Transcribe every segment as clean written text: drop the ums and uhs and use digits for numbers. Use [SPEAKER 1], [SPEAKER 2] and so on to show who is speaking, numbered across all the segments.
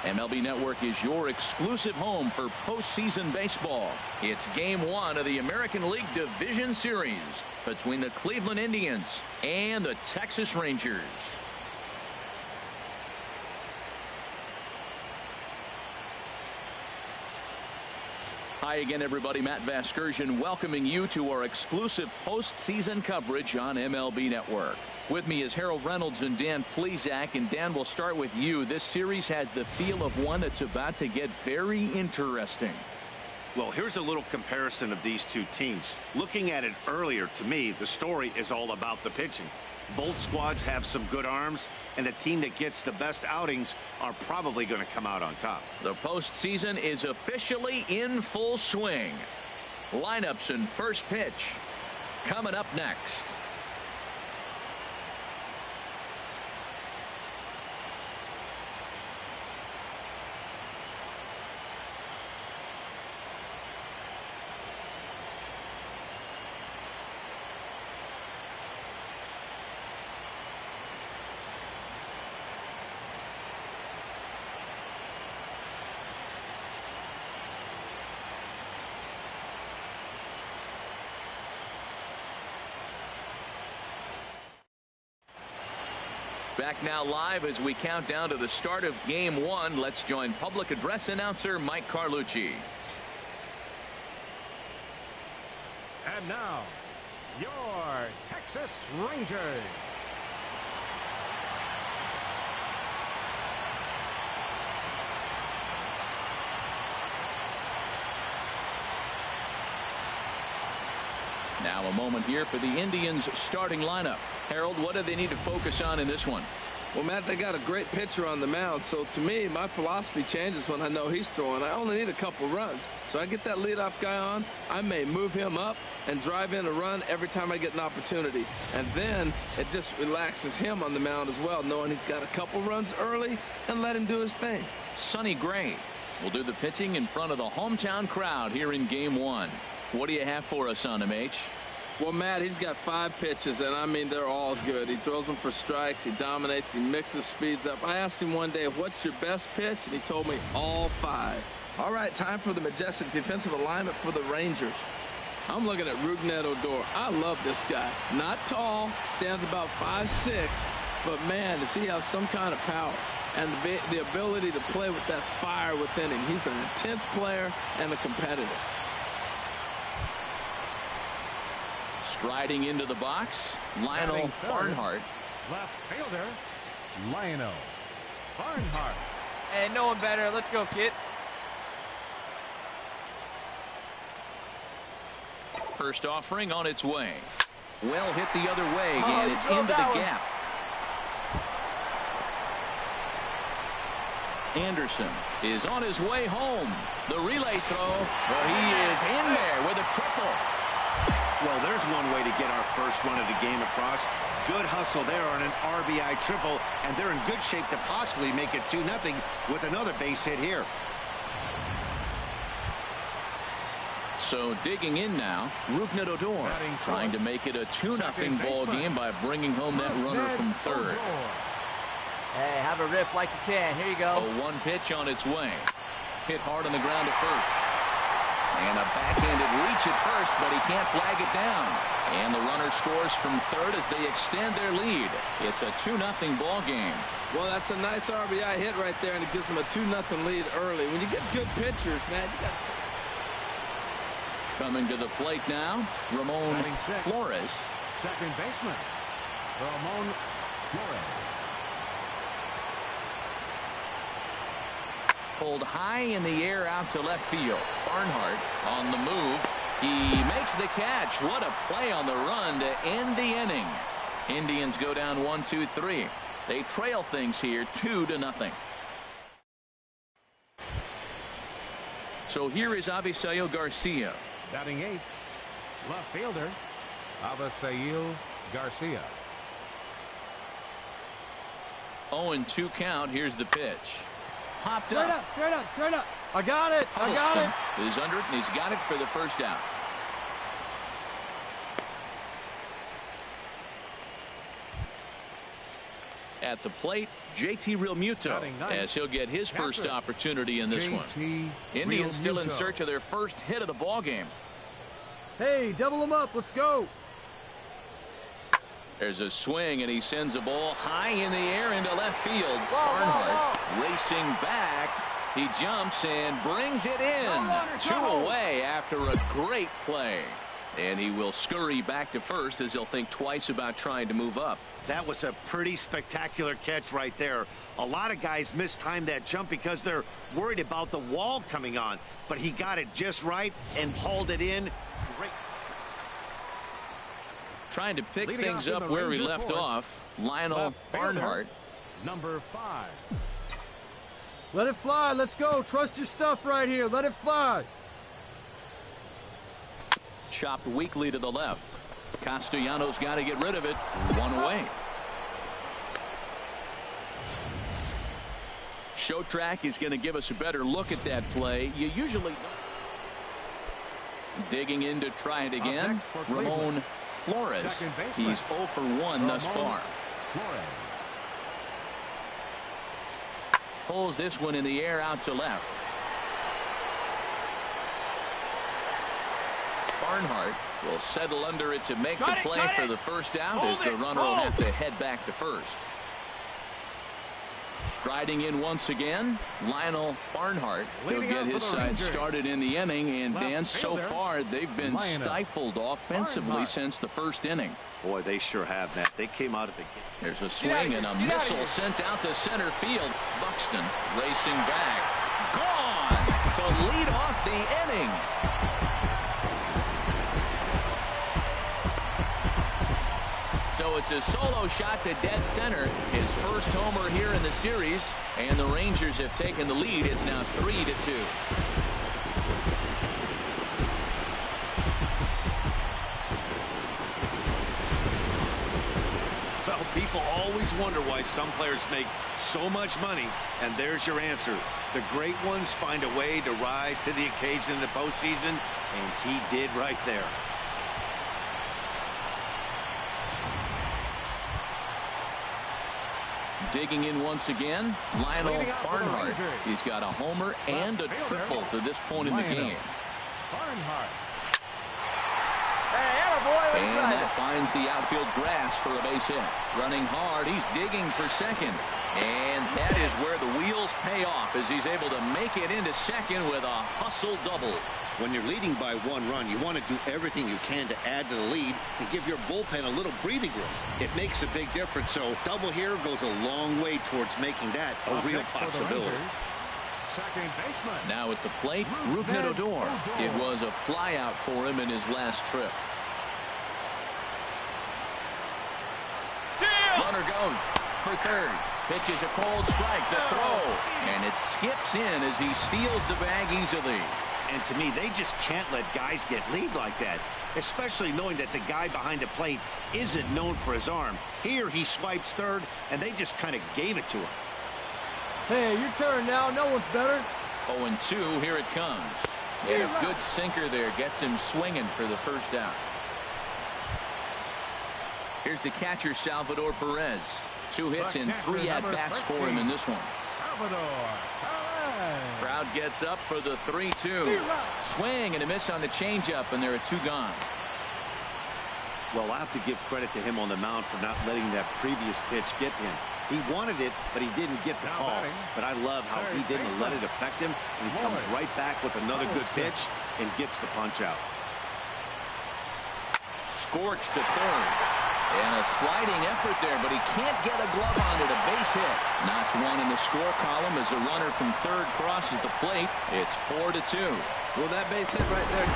[SPEAKER 1] MLB Network is your exclusive home for postseason baseball. It's Game 1 of the American League Division Series between the Cleveland Indians and the Texas Rangers. Hi again, everybody. Matt Vasgersian welcoming you to our exclusive postseason coverage on MLB Network. With me is Harold Reynolds and Dan Plesac. And Dan, we'll start with you. This series has the feel of one that's about to get very interesting.
[SPEAKER 2] Well, here's a little comparison of these two teams. Looking at it earlier, to me, the story is all about the pitching. Both squads have some good arms, and the team that gets the best outings are probably going to come out on top.
[SPEAKER 1] The postseason is officially in full swing. Lineups and first pitch coming up next. Back now live as we count down to the start of Game 1. Let's join public address announcer Mike Carlucci.
[SPEAKER 3] And now, your Texas Rangers.
[SPEAKER 1] Now a moment here for the Indians starting lineup. Harold, what do they need to focus on in this one?
[SPEAKER 4] Well, Matt, they got a great pitcher on the mound, so to me, my philosophy changes when I know he's throwing. I only need a couple runs. So I get that leadoff guy on, I may move him up and drive in a run every time I get an opportunity. And then it just relaxes him on the mound as well, knowing he's got a couple runs early, and let him do his thing.
[SPEAKER 1] Sonny Gray will do the pitching in front of the hometown crowd here in Game 1. What do you have for us on him, H?
[SPEAKER 4] Well, Matt, he's got 5 pitches, and I mean, they're all good. He throws them for strikes. He dominates. He mixes speeds up. I asked him one day, what's your best pitch? And he told me all 5. All right, time for the majestic defensive alignment for the Rangers. I'm looking at Eldora. I love this guy. Not tall, stands about 5'6", but, man, does he have some kind of power and the ability to play with that fire within him. He's an intense player and a competitor.
[SPEAKER 1] Striding into the box, Lionel Barnhart.
[SPEAKER 3] Left fielder, Lionel Barnhart.
[SPEAKER 5] And no one better. Let's go, kid.
[SPEAKER 1] First offering on its way. Well hit the other way, and it's into the gap. Anderson is on his way home. The relay throw, but he is in there with a triple.
[SPEAKER 2] Well, there's one way to get our first run of the game across. Good hustle there on an RBI triple, and they're in good shape to possibly make it 2-0 with another base hit here.
[SPEAKER 1] So digging in now, Eldora trying to make it a 2-0 ball game by bringing home that runner from third.
[SPEAKER 5] Hey, have a rip like you can. Here you go.
[SPEAKER 1] A 1 pitch on its way. Hit hard on the ground at first. And a backhanded reach at first, but he can't flag it down. And the runner scores from third as they extend their lead. It's a 2-0 ball game.
[SPEAKER 4] Well, that's a nice RBI hit right there, and it gives them a 2-0 lead early. When you get good pitchers, man, you got...
[SPEAKER 1] Coming to the plate now, Ramon Flores.
[SPEAKER 3] Second baseman, Ramon Flores.
[SPEAKER 1] Pulled high in the air out to left field. Barnhart on the move. He makes the catch. What a play on the run to end the inning. Indians go down 1-2-3. They trail things here 2-0. So here is Avisail Garcia.
[SPEAKER 3] Batting 8th, left fielder, Avisail Garcia.
[SPEAKER 1] 0-2 count. Here's the pitch. Popped up.
[SPEAKER 5] Straight up. I got it.
[SPEAKER 1] Is under it, and he's got it for the first out. At the plate, JT Realmuto, as he'll get his first opportunity in this one. Indians still in search of their first hit of the ball game.
[SPEAKER 6] Hey, double them up. Let's go.
[SPEAKER 1] There's a swing, and he sends a ball high in the air into left field. Barnhart racing back. He jumps and brings it in. 2 away after a great play. And he will scurry back to first as he'll think twice about trying to move up.
[SPEAKER 2] That was a pretty spectacular catch right there. A lot of guys mistime that jump because they're worried about the wall coming on. But he got it just right and hauled it in. Great.
[SPEAKER 1] Trying to pick things up where we left off, Lionel Barnhart.
[SPEAKER 3] Number 5.
[SPEAKER 6] Let it fly. Let's go. Trust your stuff right here. Let it fly.
[SPEAKER 1] Chopped weakly to the left. Castellanos got to get rid of it. 1 away. Show Track is going to give us a better look at that play. You usually digging in to try it again. Ramon Flores. He's 0 for 1 thus far. Pulls this one in the air out to left. Barnhart will settle under it to make the play for the first out as the runner will have to head back to first. Striding in once again, Lionel Barnhart. He'll get his side started in the inning, and Dan, so far they've been stifled offensively since the first inning.
[SPEAKER 2] Boy, they sure have, Matt. They came out of the game.
[SPEAKER 1] There's a swing and a missile sent out to center field. Buxton racing back. Gone to lead off the inning. So it's a solo shot to dead center. His first homer here in the series. And the Rangers have taken the lead. It's now 3-2.
[SPEAKER 2] Well, people always wonder why some players make so much money. And there's your answer. The great ones find a way to rise to the occasion in the postseason. And he did right there.
[SPEAKER 1] Digging in once again, Lionel Barnhart. He's got a homer and a triple to this point in the game.
[SPEAKER 3] Barnhart.
[SPEAKER 1] And that finds the outfield grass for a base hit. Running hard, he's digging for second. And that is where the wheels pay off as he's able to make it into second with a hustle double.
[SPEAKER 2] When you're leading by 1 run, you want to do everything you can to add to the lead and give your bullpen a little breathing room. It makes a big difference, so double here goes a long way towards making that a real possibility.
[SPEAKER 3] Second baseman.
[SPEAKER 1] Now at the plate, Eldora. It was a flyout for him in his last trip. Runner goes for third. Pitches a cold strike to throw. And it skips in as he steals the bag easily.
[SPEAKER 2] And to me, they just can't let guys get lead like that, especially knowing that the guy behind the plate isn't known for his arm. Here he swipes third, and they just kind of gave it to him.
[SPEAKER 6] Hey, your turn now. No one's better.
[SPEAKER 1] 0-2, here it comes. And a good sinker there gets him swinging for the first out. Here's the catcher, Salvador Perez. 2 hits and 3 at-bats for him in this one.
[SPEAKER 3] Salvador.
[SPEAKER 1] Crowd gets up for the 3-2. Swing and a miss on the changeup, and there are 2 gone.
[SPEAKER 2] Well, I'll have to give credit to him on the mound for not letting that previous pitch get to him. He wanted it, but he didn't get the call. But I love how he didn't let it affect him. And he comes right back with another good pitch and gets the punch out.
[SPEAKER 1] Scorched to third. And a sliding effort there, but he can't get a glove on it. A base hit. Notch 1 in the score column as a runner from third crosses the plate. It's 4-2.
[SPEAKER 4] Well, that base hit right there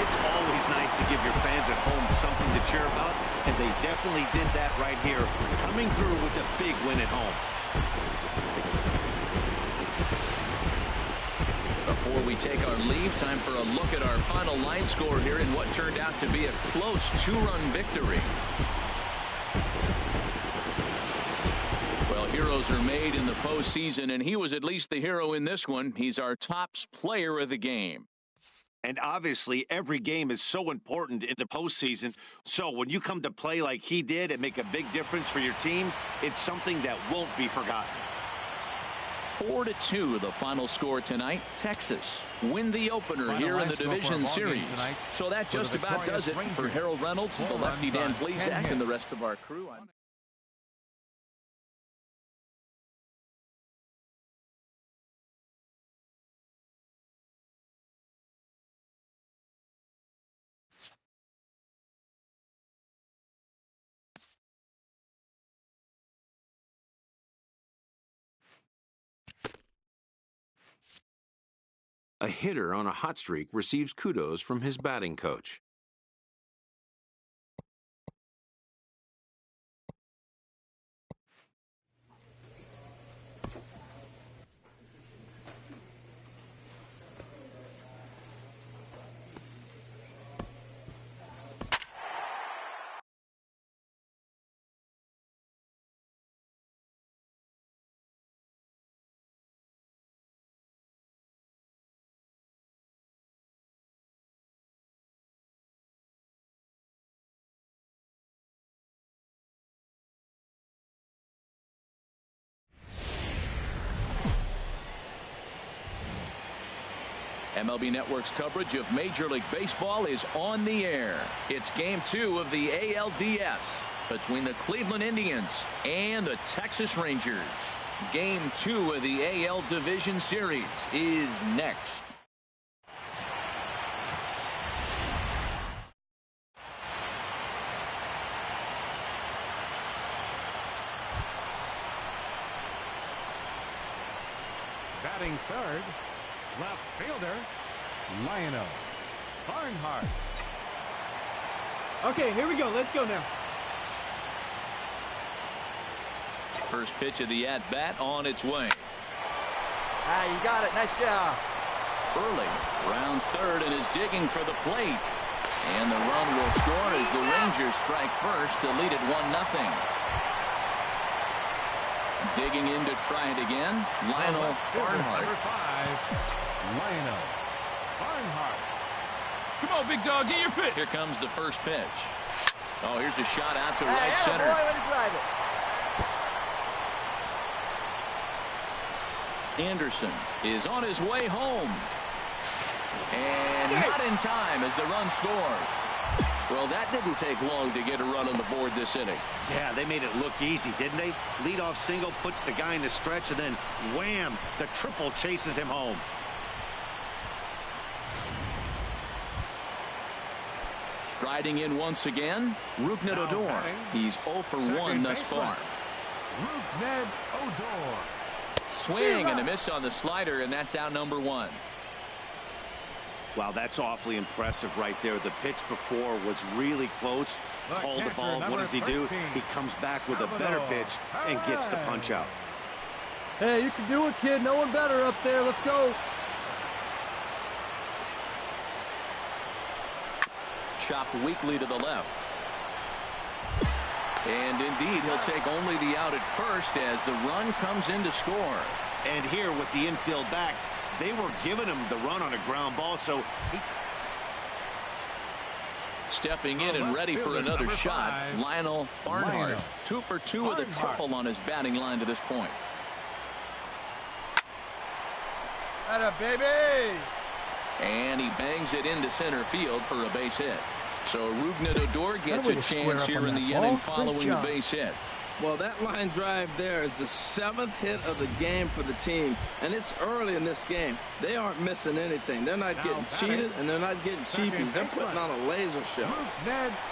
[SPEAKER 2] It's always nice to give your fans at home something to cheer about, and they definitely did that right here, coming through with a big win at home.
[SPEAKER 1] Before we take our leave, time for a look at our final line score here in what turned out to be a close 2-run victory. Well, heroes are made in the postseason, and he was at least the hero in this one. He's our top player of the game.
[SPEAKER 2] And obviously, every game is so important in the postseason. So when you come to play like he did and make a big difference for your team, it's something that won't be forgotten.
[SPEAKER 1] 4-2, the final score tonight. Texas win the opener here in the division series. So that just about does it for Harold Reynolds, the lefty Dan Plesac, and the rest of our crew.
[SPEAKER 7] A hitter on a hot streak receives kudos from his batting coach.
[SPEAKER 1] MLB Network's coverage of Major League Baseball is on the air. It's Game 2 of the ALDS between the Cleveland Indians and the Texas Rangers. Game 2 of the AL Division Series is next.
[SPEAKER 3] Batting third, left fielder, Lionel Barnhart.
[SPEAKER 6] Okay, here we go. Let's go now.
[SPEAKER 1] First pitch of the at-bat on its way.
[SPEAKER 5] Ah, you got it. Nice job.
[SPEAKER 1] Early rounds third and is digging for the plate. And the run will score as the Rangers strike first to lead it 1-0. Digging in to try it again, Lionel Barnhart.
[SPEAKER 3] Number 5, Lionel Barnhart.
[SPEAKER 4] Come on, big dog, get your pitch.
[SPEAKER 1] Here comes the first pitch. Oh, here's a shot out to
[SPEAKER 5] Hey,
[SPEAKER 1] right center.
[SPEAKER 5] boy, way to drive it.
[SPEAKER 1] Anderson is on his way home. And not in time as the run scores. Well, that didn't take long to get a run on the board this inning.
[SPEAKER 2] Yeah, they made it look easy, didn't they? Leadoff single puts the guy in the stretch, and then wham, the triple chases him home.
[SPEAKER 1] Striding in once again, Odor. He's 0 for 1 thus far.
[SPEAKER 3] Odor.
[SPEAKER 1] Swing and a miss on the slider, and that's out number 1.
[SPEAKER 2] Wow, that's awfully impressive right there. The pitch before was really close. Called the ball. What does he do? He comes back with a better pitch and gets the punch out.
[SPEAKER 6] Hey, you can do it, kid. No one better up there. Let's go.
[SPEAKER 1] Chopped weakly to the left. And indeed, he'll take only the out at first as the run comes in to score.
[SPEAKER 2] And here with the infield back, they were giving him the run on a ground ball, so he...
[SPEAKER 1] Stepping in and ready for another shot, Lionel Barnhart. 2 for 2 with a triple on his batting line to this point.
[SPEAKER 6] Atta baby!
[SPEAKER 1] And he bangs it into center field for a base hit. So Odor gets a chance here in the inning following the base hit.
[SPEAKER 4] Well, that line drive there is the 7th hit of the game for the team, and it's early in this game. They aren't missing anything. They're not getting cheated, and they're not getting cheapies. They're putting on a laser show.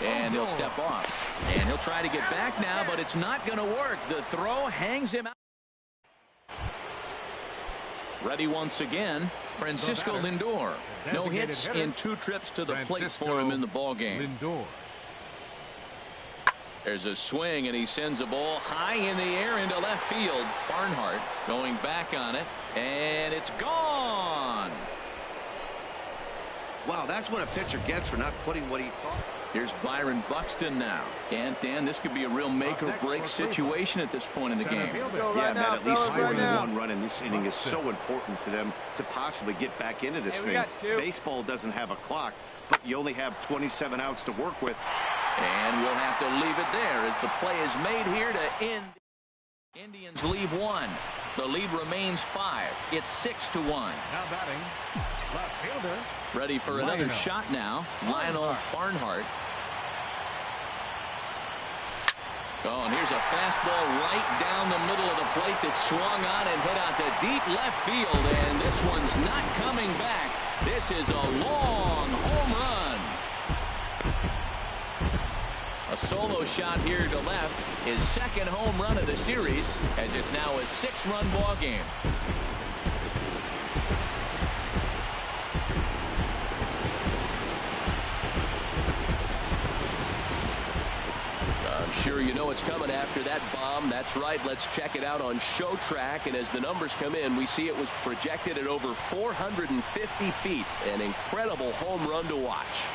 [SPEAKER 1] And he'll step off. And he'll try to get back now, but it's not going to work. The throw hangs him out. Ready once again, Francisco Lindor. No hits in 2 trips to the plate for him in the ballgame. There's a swing, and he sends a ball high in the air into left field. Barnhart going back on it, and it's gone.
[SPEAKER 2] Wow, that's what a pitcher gets for not putting what he thought.
[SPEAKER 1] Here's Byron Buxton now. And, Dan, this could be a real make-or-break situation at this point in the game.
[SPEAKER 2] Yeah, Matt, at least scoring one run in this inning is so important to them to possibly get back into this thing. Baseball doesn't have a clock, but you only have 27 outs to work with.
[SPEAKER 1] And we'll have to leave it there as the play is made here to end. Indians leave one. The lead remains 5. It's 6-1.
[SPEAKER 3] Now batting, left fielder.
[SPEAKER 1] Ready for another shot now. Lionel Barnhart. Oh, and here's a fastball right down the middle of the plate that swung on and hit out to deep left field. And this one's not coming back. This is a long home run. A solo shot here to left. His second home run of the series, as it's now a 6-run ball game. I'm sure you know what's coming after that bomb. That's right. Let's check it out on Showtrack. And as the numbers come in, we see it was projected at over 450 feet. An incredible home run to watch.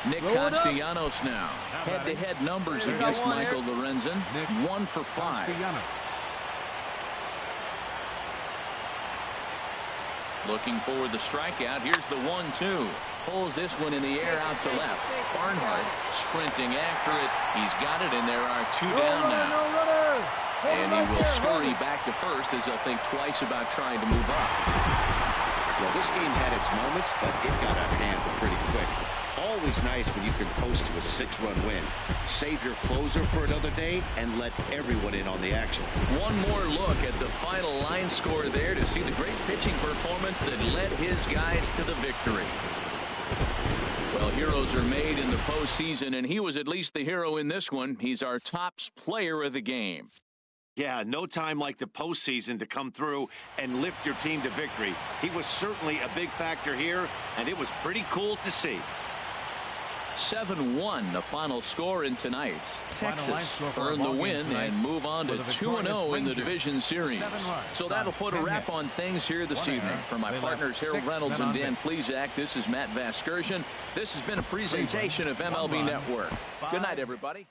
[SPEAKER 1] Nick Castellanos now. Head-to-head numbers against Michael Lorenzen. 1 for 5. Looking for the strikeout. Here's the 1-2. Pulls this one in the air out to left. Barnhart sprinting after it. He's got it, and there are 2 down now. And he will scurry back to first as he'll think twice about trying to move up.
[SPEAKER 2] Well, this game had its moments, but it got out of hand pretty quick. Always nice when you can coast to a 6-run win. Save your closer for another day and let everyone in on the action.
[SPEAKER 1] One more look at the final line score there to see the great pitching performance that led his guys to the victory. Well, heroes are made in the postseason, and he was at least the hero in this one. He's our top player of the game.
[SPEAKER 2] Yeah, no time like the postseason to come through and lift your team to victory. He was certainly a big factor here, and it was pretty cool to see.
[SPEAKER 1] 7-1 the final score in tonight's. Texas earn the win and move on to 2-0 in the division series. So that'll put a wrap on things here this evening. For my partners Harold Reynolds and Dan Plesac, this is Matt Vasgersian. This has been a presentation of MLB Network. Good night, everybody.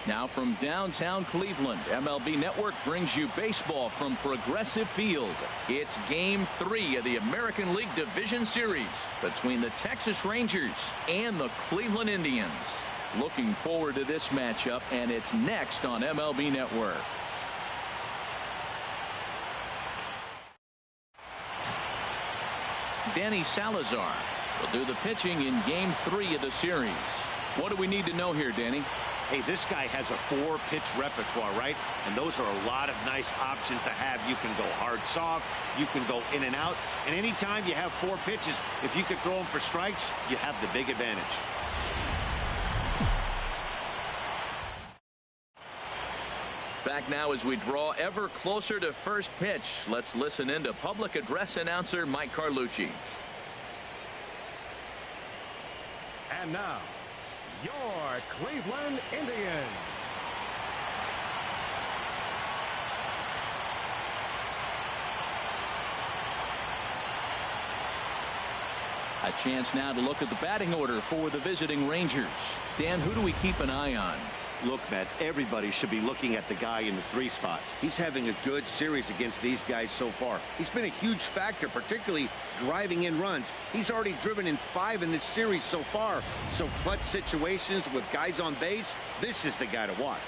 [SPEAKER 1] Now from downtown Cleveland, MLB Network brings you baseball from Progressive Field. It's Game 3 of the American League Division Series between the Texas Rangers and the Cleveland Indians. Looking forward to this matchup, and it's next on MLB Network. Danny Salazar will do the pitching in Game 3 of the series. What do we need to know here, Danny?
[SPEAKER 2] Hey, this guy has a 4-pitch repertoire, right? And those are a lot of nice options to have. You can go hard, soft. You can go in and out. And anytime you have 4 pitches, if you could throw them for strikes, you have the big advantage.
[SPEAKER 1] Back now as we draw ever closer to first pitch. Let's listen in to public address announcer Mike Carlucci.
[SPEAKER 3] And now, your Cleveland Indians.
[SPEAKER 1] A chance now to look at the batting order for the visiting Rangers. Dan, who do we keep an eye on?
[SPEAKER 2] Look, Matt, everybody should be looking at the guy in the 3 spot. He's having a good series against these guys so far. He's been a huge factor, particularly driving in runs. He's already driven in 5 in this series so far. So clutch situations with guys on base, this is the guy to watch.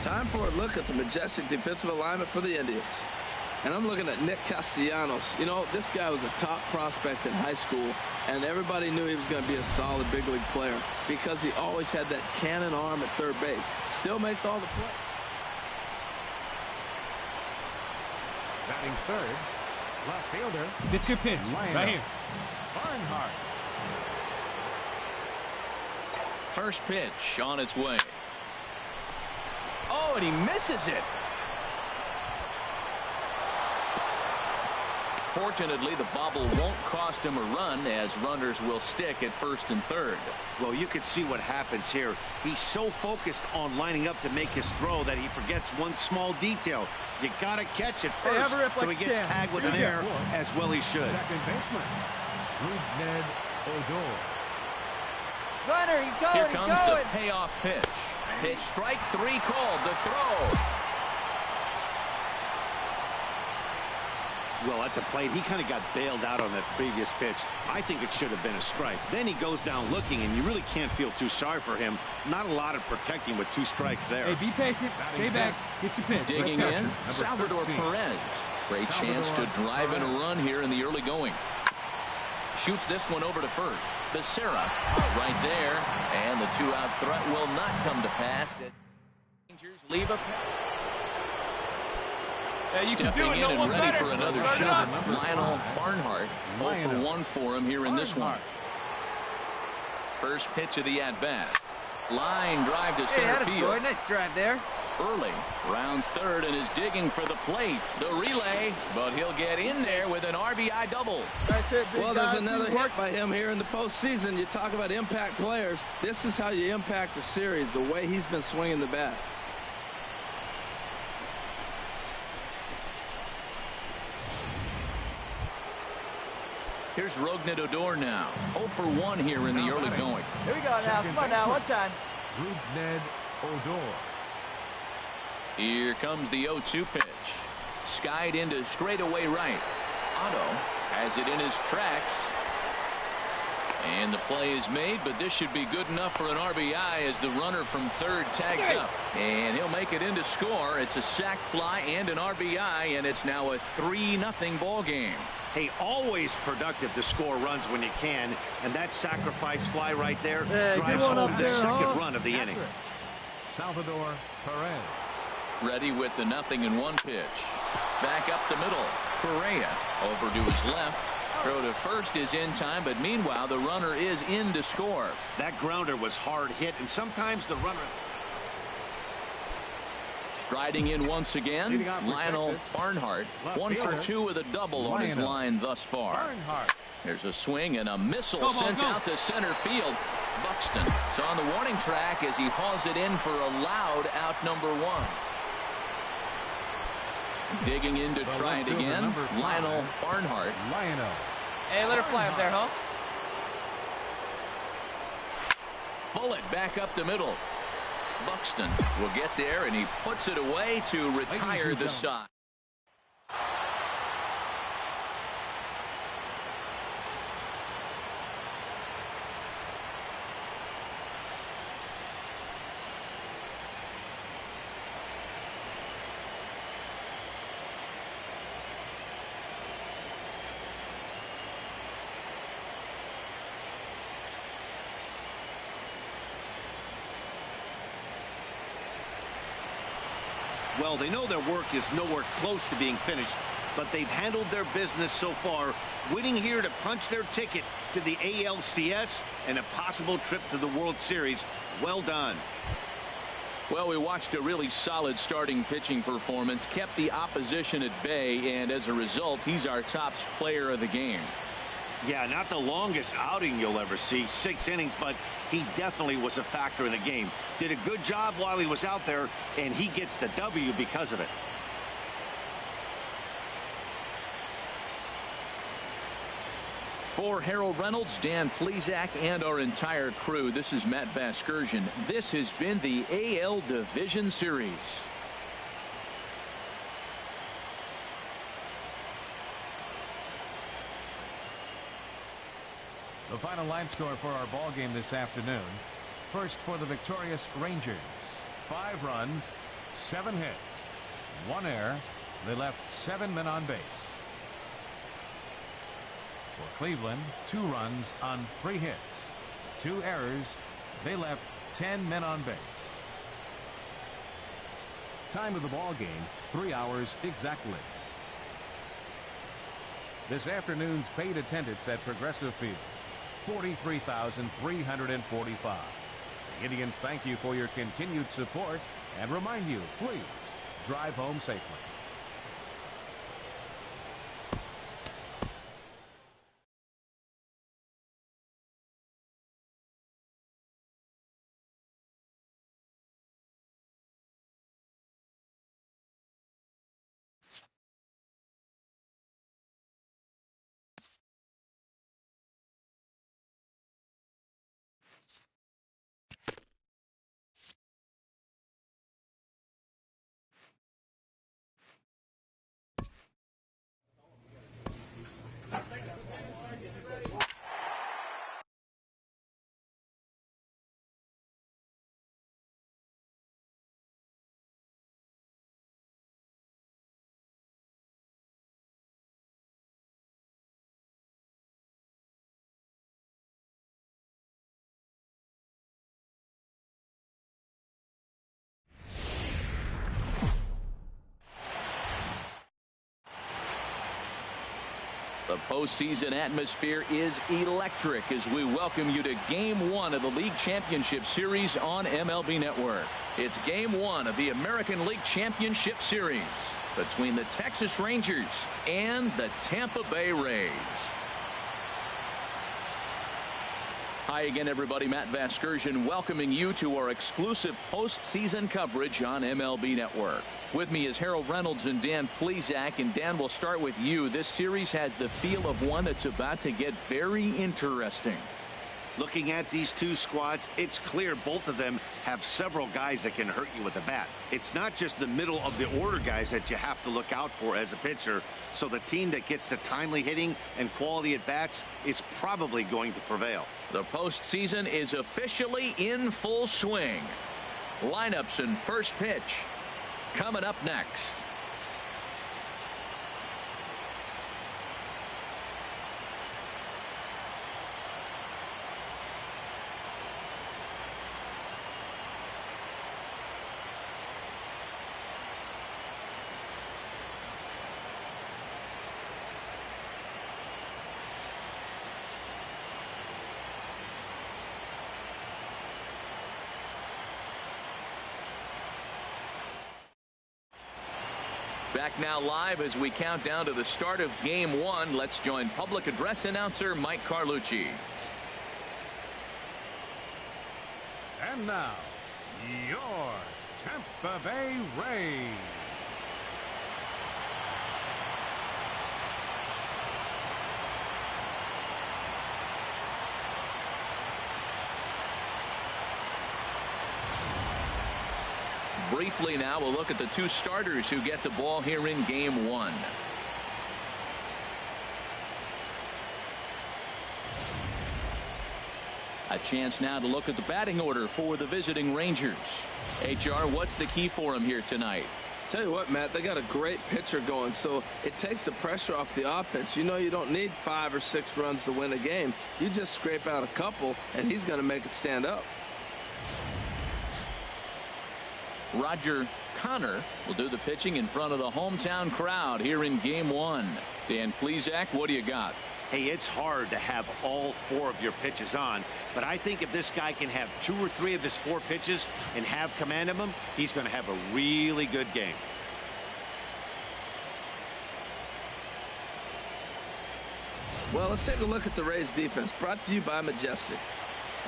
[SPEAKER 4] Time for a look at the majestic defensive alignment for the Indians. And I'm looking at Nick Castellanos. You know, this guy was a top prospect in high school, and everybody knew he was going to be a solid big league player because he always had that cannon arm at third base. Still makes all the plays.
[SPEAKER 3] Batting third, left fielder.
[SPEAKER 6] Get your pitch. Right here.
[SPEAKER 3] Barnhart.
[SPEAKER 1] First pitch on its way. Oh, and he misses it. Fortunately, the bobble won't cost him a run, as runners will stick at first and third.
[SPEAKER 2] Well, you can see what happens here. He's so focused on lining up to make his throw that he forgets one small detail. You got to catch it first, so he gets tagged with an error, as well he should.
[SPEAKER 3] Second baseman, Ned Eldora.
[SPEAKER 5] Runner, he's going,
[SPEAKER 1] Here comes the payoff pitch. Pitch strike 3 called. The throw.
[SPEAKER 2] Well, at the plate, he kind of got bailed out on that previous pitch. I think it should have been a strike. Then he goes down looking, and you really can't feel too sorry for him. Not a lot of protecting with 2 strikes there.
[SPEAKER 6] Hey, be patient. Stay back. Get your pitch.
[SPEAKER 1] Digging in, Salvador Perez. Great chance to drive in a run here in the early going. Shoots this one over to first. Becerra right there, and the 2-out threat will not come to pass. Rangers leave a stepping in and ready for another shot. Lionel Barnhart, 0 for 1 for him here in this one. First pitch of the at-bat. Line drive to center field.
[SPEAKER 5] Nice drive there.
[SPEAKER 1] Early rounds third and is digging for the plate. The relay, but he'll get in there with an RBI double.
[SPEAKER 4] Well, there's another hit by him here in the postseason. You talk about impact players. This is how you impact the series, the way he's been swinging the bat.
[SPEAKER 1] Here's Rougned now. 0 for 1 here in the early going.
[SPEAKER 5] Here we go now. Come on now. One time.
[SPEAKER 3] Ned Eldora.
[SPEAKER 1] Here comes the 0-2 pitch. Skied into straightaway right. Otto has it in his tracks. And the play is made, but this should be good enough for an RBI as the runner from third tags up. And he'll make it into score. It's a sac fly and an RBI, and it's now a 3-0 ball game.
[SPEAKER 2] Hey, always productive to score runs when you can, and that sacrifice fly right there drives home the second run of the inning.
[SPEAKER 3] Salvador Perez.
[SPEAKER 1] Ready with the 0-1 pitch. Back up the middle. Correa over to his left. Throw to first is in time, but meanwhile the runner is in to score.
[SPEAKER 2] That grounder was hard hit, and sometimes the runner...
[SPEAKER 1] Striding in once again, Lionel Barnhart. 1 for 2 with a double on his line thus far. There's a swing and a missile sent out to center field. Buxton is on the warning track as he hauls it in for a loud out #1. Digging in to try it again, Lionel Barnhart.
[SPEAKER 5] Hey, let her fly up there, huh?
[SPEAKER 1] Bullet back up the middle. Buxton will get there, and he puts it away to retire the side.
[SPEAKER 2] Well, they know their work is nowhere close to being finished, but they've handled their business so far, winning here to punch their ticket to the ALCS and a possible trip to the World Series. Well done.
[SPEAKER 1] Well, we watched a really solid starting pitching performance, kept the opposition at bay, and as a result, he's our top player of the game.
[SPEAKER 2] Yeah, not the longest outing you'll ever see, 6 innings, but he definitely was a factor in the game. Did a good job while he was out there, and he gets the W because of it.
[SPEAKER 1] For Harold Reynolds, Dan Plesac, and our entire crew, this is Matt Vasgersian. This has been the AL Division Series.
[SPEAKER 3] The final line score for our ball game this afternoon. First for the victorious Rangers. 5 runs, 7 hits, 1 error. They left 7 men on base. For Cleveland, 2 runs on 3 hits, 2 errors. They left 10 men on base. Time of the ball game, 3 hours exactly. This afternoon's paid attendance at Progressive Field, 43,345. The Indians thank you for your continued support and remind you, please drive home safely.
[SPEAKER 1] The postseason atmosphere is electric as we welcome you to Game 1 of the League Championship Series on MLB Network. It's Game 1 of the American League Championship Series between the Texas Rangers and the Tampa Bay Rays. Hi again, everybody. Matt Vasgersian welcoming you to our exclusive postseason coverage on MLB Network. With me is Harold Reynolds and Dan Plesac. And Dan, we'll start with you. This series has the feel of one that's about to get very interesting.
[SPEAKER 2] Looking at these two squads, it's clear both of them have several guys that can hurt you with the bat. It's not just the middle of the order guys that you have to look out for as a pitcher. So the team that gets the timely hitting and quality at bats is probably going to prevail.
[SPEAKER 1] The postseason is officially in full swing. Lineups and first pitch coming up next. Back now live as we count down to the start of Game 1. Let's join public address announcer Mike Carlucci.
[SPEAKER 3] And now, your Tampa Bay Rays.
[SPEAKER 1] Briefly now, we'll look at the two starters who get the ball here in Game 1. A chance now to look at the batting order for the visiting Rangers. HR, what's the key for them here tonight?
[SPEAKER 4] Tell you what, Matt, they got a great pitcher going, so it takes the pressure off the offense. You know, you don't need 5 or 6 runs to win a game. You just scrape out a couple, and he's going to make it stand up.
[SPEAKER 1] Roger Connor will do the pitching in front of the hometown crowd here in Game 1. Dan Plesac, what do you got?
[SPEAKER 2] Hey, it's hard to have all 4 of your pitches on, but I think if this guy can have 2 or 3 of his 4 pitches and have command of them, he's going to have a really good game.
[SPEAKER 4] Well, let's take a look at the Rays defense, brought to you by Majestic.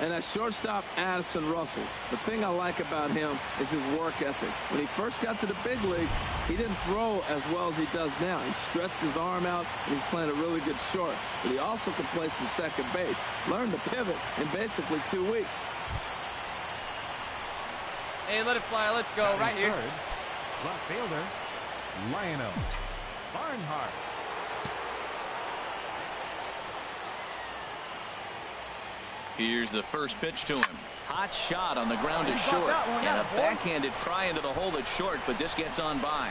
[SPEAKER 4] And at shortstop, Addison Russell. The thing I like about him is his work ethic. When he first got to the big leagues, he didn't throw as well as he does now. He stretched his arm out, and he's playing a really good short. But he also can play some second base. Learned to pivot in basically 2 weeks.
[SPEAKER 5] Hey, let it fly. Let's go. Right here.
[SPEAKER 3] Left fielder, Lionel Barnhart.
[SPEAKER 1] Here's the first pitch to him. Hot shot on the ground is short. And a backhanded try into the hole that's short, but this gets on by.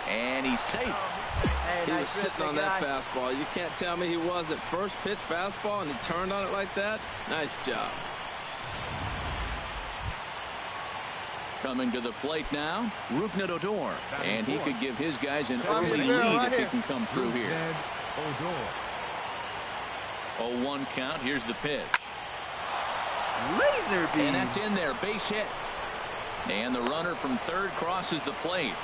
[SPEAKER 1] And he's safe.
[SPEAKER 5] Hey,
[SPEAKER 4] He was sitting on that fastball. You can't tell me he wasn't. First pitch fastball, and he turned on it like that. Nice job.
[SPEAKER 1] Coming to the plate now, Eldora. And he could give his guys an early lead if he can come through here. 0-1 count. Here's the pitch.
[SPEAKER 5] Laser beam.
[SPEAKER 1] And that's in there. Base hit. And the runner from third crosses the plate.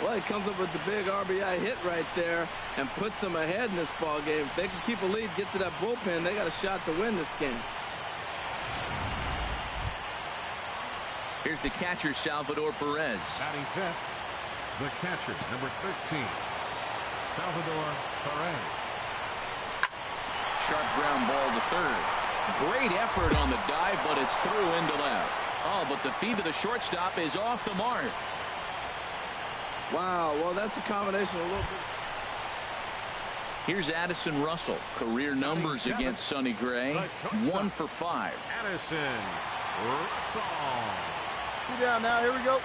[SPEAKER 4] Well, he comes up with the big RBI hit right there and puts them ahead in this ball game. If they can keep a lead, get to that bullpen, they got a shot to win this game.
[SPEAKER 1] Here's the catcher, Salvador Perez.
[SPEAKER 3] Batting fifth, the catcher, number 13, Salvador Perez.
[SPEAKER 1] Sharp ground ball to third. Great effort on the dive, but it's through into left. Oh, but the feed to the shortstop is off the mark.
[SPEAKER 4] Wow, well, that's a combination of a little bit.
[SPEAKER 1] Here's Addison Russell. Career numbers against Sonny Gray. 1 for 5.
[SPEAKER 3] Addison Russell.
[SPEAKER 6] 2 down now. Here we go.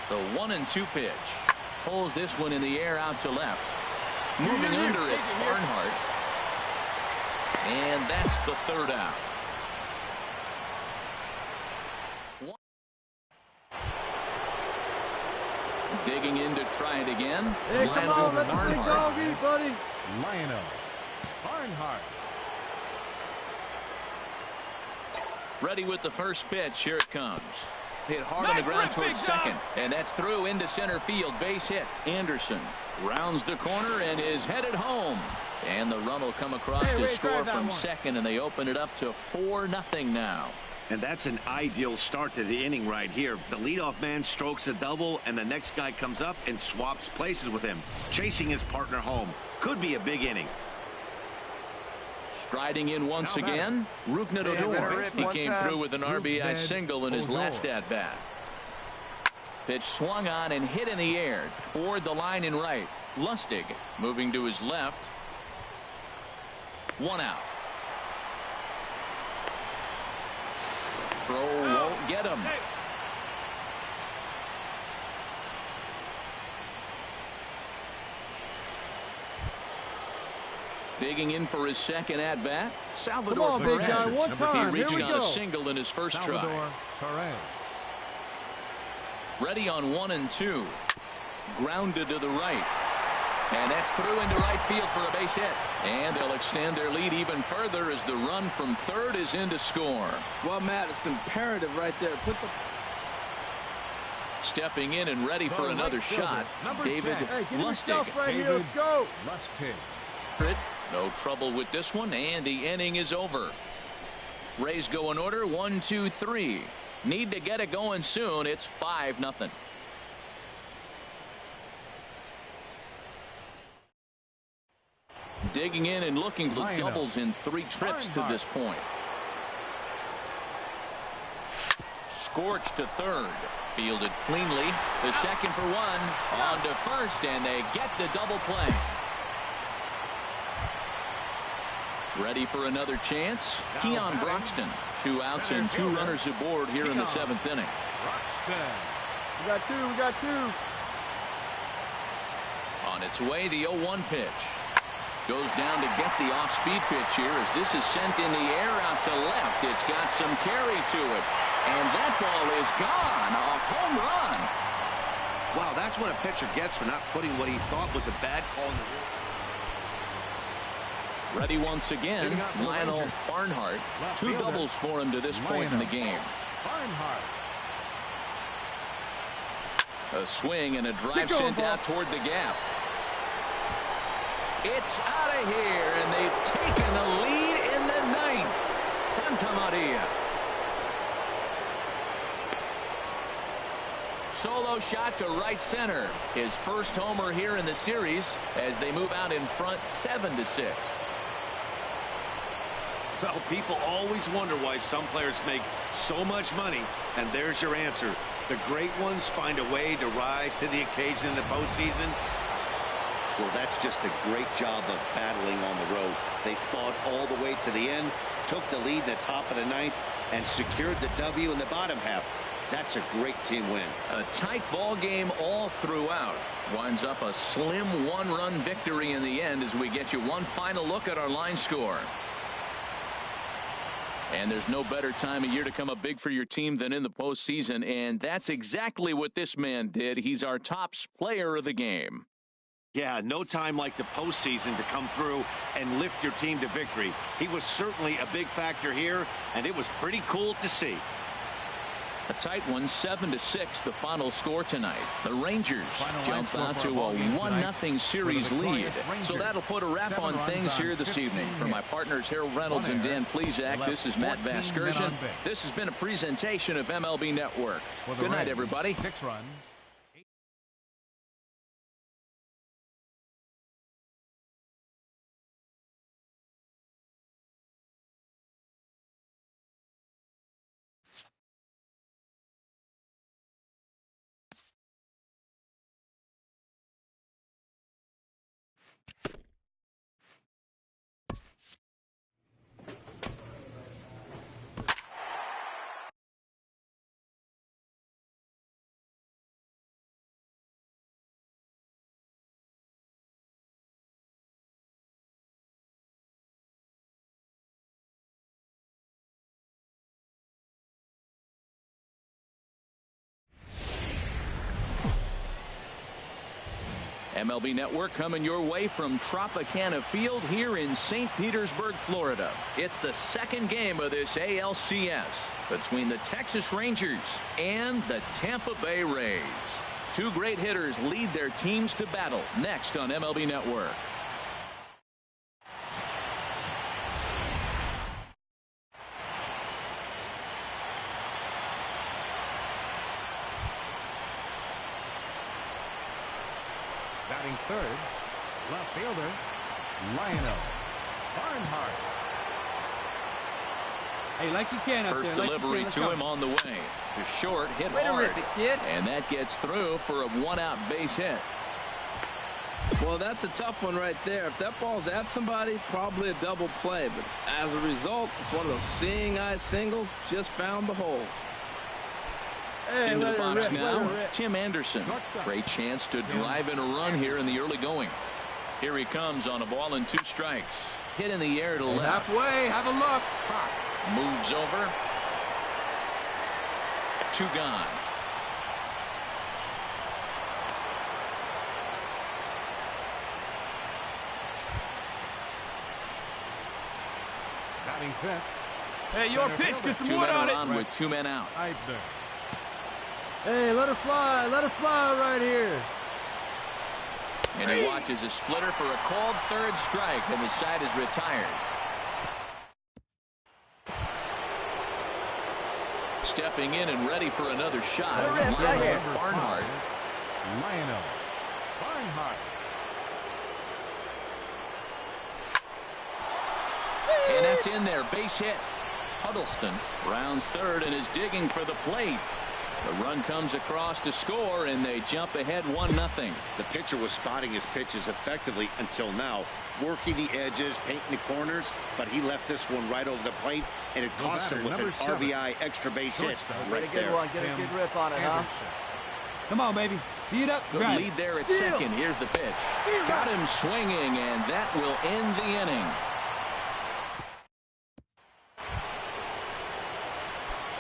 [SPEAKER 1] The 1-2 pitch. Pulls this one in the air out to left. Moving under it, Barnhart. And that's the third out. Digging in to try it again.
[SPEAKER 6] Hey, come on, let the big dog eat, buddy.
[SPEAKER 3] Lionel Barnhart.
[SPEAKER 1] Ready with the first pitch. Here it comes. Hit hard on the ground towards second. And that's through into center field. Base hit. Anderson rounds the corner and is headed home. And the run will come across to score from second, and they open it up to 4-0 now.
[SPEAKER 2] And that's an ideal start to the inning right here. The leadoff man strokes a double, and the next guy comes up and swaps places with him, chasing his partner home. Could be a big inning.
[SPEAKER 1] Striding in once again, Eldora. He came through with an RBI single in his last at-bat. Pitch swung on and hit in the air toward the line in right. Lustig moving to his left. 1 out. Throw won't get him. Digging in for his second at-bat, Salvador Perez.
[SPEAKER 6] Big guy, one time.
[SPEAKER 1] He reached on a single in his first try.
[SPEAKER 3] Perez.
[SPEAKER 1] Ready on 1-2. Grounded to the right. And that's through into right field for a base hit. And they'll extend their lead even further as the run from third is in to score.
[SPEAKER 4] Well, Matt, it's imperative right there. Put the
[SPEAKER 1] Stepping in and ready for another shot, David Lustig.
[SPEAKER 6] Right here, let's go.
[SPEAKER 3] Lustig.
[SPEAKER 1] No trouble with this one, and the inning is over. Rays go in order, 1, 2, 3. Need to get it going soon. It's 5-0. Digging in and looking for doubles in 3 trips to this point. Scorched to third. Fielded cleanly. The second for 1. On to first, and they get the double play. Ready for another chance. Keon Broxton. 2 outs and 2 runners aboard here in the 7th inning.
[SPEAKER 6] We got 2. We got 2.
[SPEAKER 1] On its way, the 0-1 pitch. Goes down to get the off-speed pitch here as this is sent in the air out to left. It's got some carry to it. And that ball is gone. A home run.
[SPEAKER 2] Wow, that's what a pitcher gets for not putting what he thought was a bad call in the rule.
[SPEAKER 1] Ready once again, Lionel Barnhart. 2 doubles for him to this point in the game.
[SPEAKER 3] Barnhart.
[SPEAKER 1] A swing and a drive sent out toward the gap. It's out of here, and they've taken the lead in solo shot to right center. His first homer here in the series as they move out in front 7-6.
[SPEAKER 2] Well, people always wonder why some players make so much money, and there's your answer. The great ones find a way to rise to the occasion in the postseason. Well, that's just a great job of battling on the road. They fought all the way to the end, took the lead in the top of the ninth, and secured the W in the bottom half. That's a great team win.
[SPEAKER 1] A tight ball game all throughout. Winds up a slim one-run victory in the end as we get you one final look at our line score. And there's no better time of year to come up big for your team than in the postseason, and that's exactly what this man did. He's our top player of the game.
[SPEAKER 2] Yeah, no time like the postseason to come through and lift your team to victory. He was certainly a big factor here, and it was pretty cool to see.
[SPEAKER 1] A tight one, 7-6, the final score tonight. The Rangers jump out to a 1-0 series lead. So that'll put a wrap on things here this evening. For my partners Harold Reynolds and Dan Plesac, this is Matt Vasgersian. This has been a presentation of MLB Network. Good night, everybody.
[SPEAKER 3] 6 runs.
[SPEAKER 1] MLB Network coming your way from Tropicana Field here in St. Petersburg, Florida. It's the second game of this ALCS between the Texas Rangers and the Tampa Bay Rays. Two great hitters lead their teams to battle next on MLB Network.
[SPEAKER 3] Batting third, left fielder, Lionel Barnhart.
[SPEAKER 6] Hey, like you can up
[SPEAKER 1] First
[SPEAKER 6] there.
[SPEAKER 1] delivery to him on the way. To short, hit hard. And that gets through for a one-out base hit.
[SPEAKER 4] Well, that's a tough one right there. If that ball's at somebody, probably a double play. But as a result, it's one of those seeing eye singles. Just found the hole.
[SPEAKER 6] Hey,
[SPEAKER 1] into the box
[SPEAKER 6] rip,
[SPEAKER 1] now, Tim Anderson.
[SPEAKER 3] Shortstop.
[SPEAKER 1] Great chance to drive in a run here in the early going. Here he comes on a ball and 2 strikes. Hit in the air to left.
[SPEAKER 6] Halfway, have a look.
[SPEAKER 1] Moves over. 2 gone.
[SPEAKER 3] Batting fifth,
[SPEAKER 6] Hey, your pitch. Get some
[SPEAKER 1] 2
[SPEAKER 6] wood
[SPEAKER 1] men
[SPEAKER 6] on
[SPEAKER 1] on
[SPEAKER 6] it.
[SPEAKER 1] with 2 men out.
[SPEAKER 3] Eidner.
[SPEAKER 6] Hey, let her fly. Let her fly right here.
[SPEAKER 1] And he watches a splitter for a called 3rd strike, and the side is retired. Stepping in and ready for another shot. Lionel Barnhart.
[SPEAKER 3] Lionel Barnhart.
[SPEAKER 1] And that's in there. Base hit. Huddleston rounds third and is digging for the plate. The run comes across to score, and they jump ahead 1-0.
[SPEAKER 2] The pitcher was spotting his pitches effectively until now, working the edges, painting the corners, but he left this one right over the plate, and it cost him with an RBI extra base hit right there.
[SPEAKER 5] Good one. Get a good rip on it, huh?
[SPEAKER 6] Come on, baby. See it up.
[SPEAKER 1] Good
[SPEAKER 6] Grab
[SPEAKER 1] lead
[SPEAKER 6] it.
[SPEAKER 1] there at
[SPEAKER 6] Steal.
[SPEAKER 1] second. Here's the pitch. Got him swinging, and that will end the inning.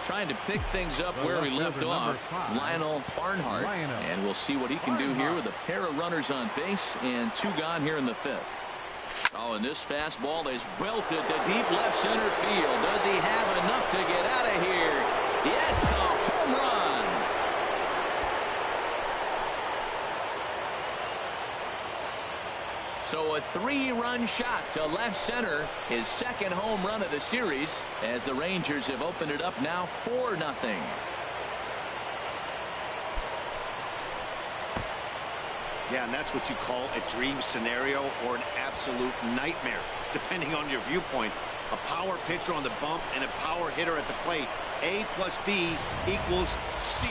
[SPEAKER 1] Trying to pick things up where we left off, Lionel Barnhart. And we'll see what he can do here with a pair of runners on base and 2 gone here in the 5th. Oh, and this fastball is belted to deep left center field. Does he have enough to get out of here? Yes, a home run. So a 3-run shot to left center, his 2nd home run of the series, as the Rangers have opened it up now 4-0.
[SPEAKER 2] Yeah, and that's what you call a dream scenario or an absolute nightmare, depending on your viewpoint. A power pitcher on the bump and a power hitter at the plate. A plus B equals C.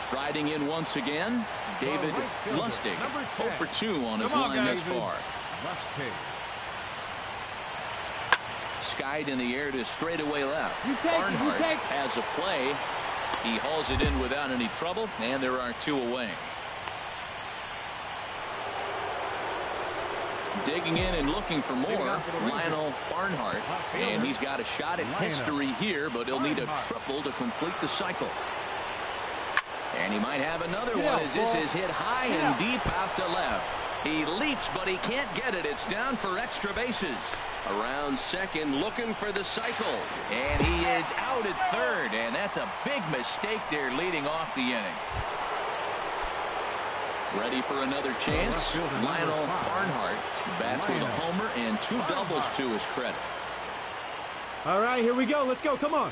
[SPEAKER 1] Striding in once again, David Lustig, 0 for 2 on his line thus far. Skied in the air to straightaway left. Barnhart has a play. He hauls it in without any trouble, and there are 2 away. Digging in and looking for more, Lionel Barnhart, and he's got a shot at history here, but he'll need a triple to complete the cycle. And he might have another one as this is hit high and deep out to left. He leaps, but he can't get it. It's down for extra bases. Around second, looking for the cycle. And he is out at third, and that's a big mistake there leading off the inning. Ready for another chance. Lionel Barnhart bats with a homer and 2 doubles to his credit.
[SPEAKER 6] All right, here we go. Let's go. Come on.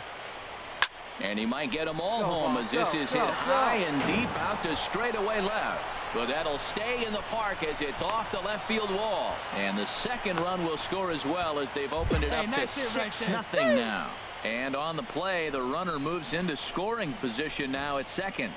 [SPEAKER 1] And he might get them all home as this is hit high and deep out to straightaway left. But that'll stay in the park as it's off the left field wall. And the second run will score as well as they've opened it up to 6-0 now. And on the play, the runner moves into scoring position now at second.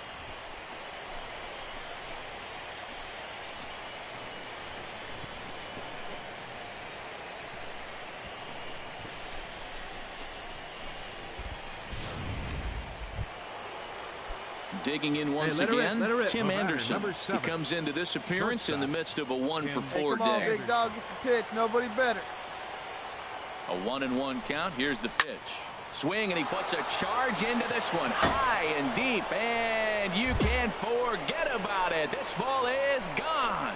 [SPEAKER 1] Digging in once again, Tim Anderson. He comes into this appearance in the midst of a 1 for 4 day.
[SPEAKER 8] Come on, big dog, get the pitch. Nobody better.
[SPEAKER 1] A 1-1 count. Here's the pitch. Swing, and he puts a charge into this one. High and deep, and you can't forget about it. This ball is gone.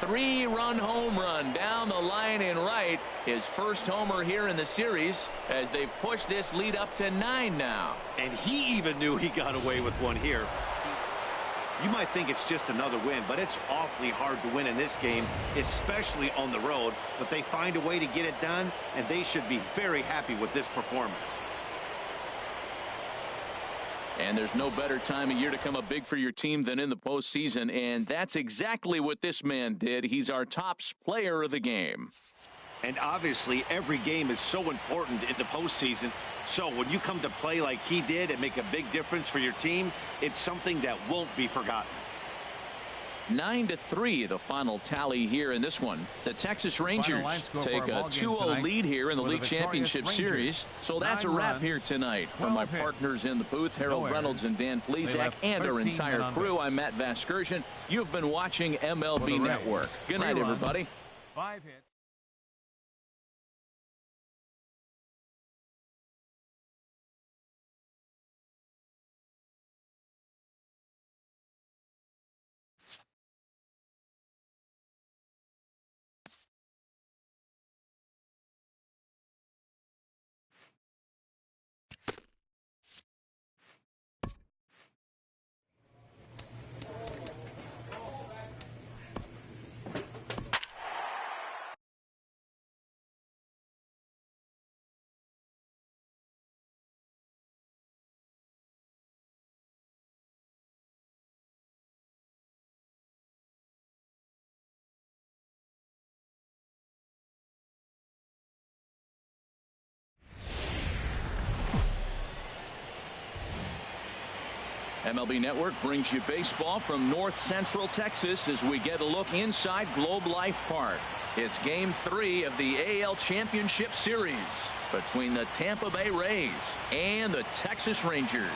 [SPEAKER 1] 3-run home run down the line in right. His first homer here in the series as they've pushed this lead up to 9 now.
[SPEAKER 2] And he even knew he got away with one here. You might think it's just another win, but it's awfully hard to win in this game, especially on the road. But they find a way to get it done, and they should be very happy with this performance.
[SPEAKER 1] And there's no better time of year to come up big for your team than in the postseason, and that's exactly what this man did. He's our top player of the game.
[SPEAKER 2] And obviously, every game is so important in the postseason. So when you come to play like he did and make a big difference for your team, it's something that won't be forgotten.
[SPEAKER 1] 9-3 the final tally here in this one. The Texas Rangers take a 2-0 lead here in the league championship series. So that's a wrap here tonight. From my partners in the booth, Harold Reynolds and Dan Plesac, and our entire crew, I'm Matt Vasgersian. You've been watching MLB Network. Good night, everybody.
[SPEAKER 3] 5 hits.
[SPEAKER 1] MLB Network brings you baseball from North Central Texas as we get a look inside Globe Life Park. It's Game 3 of the AL Championship Series between the Tampa Bay Rays and the Texas Rangers.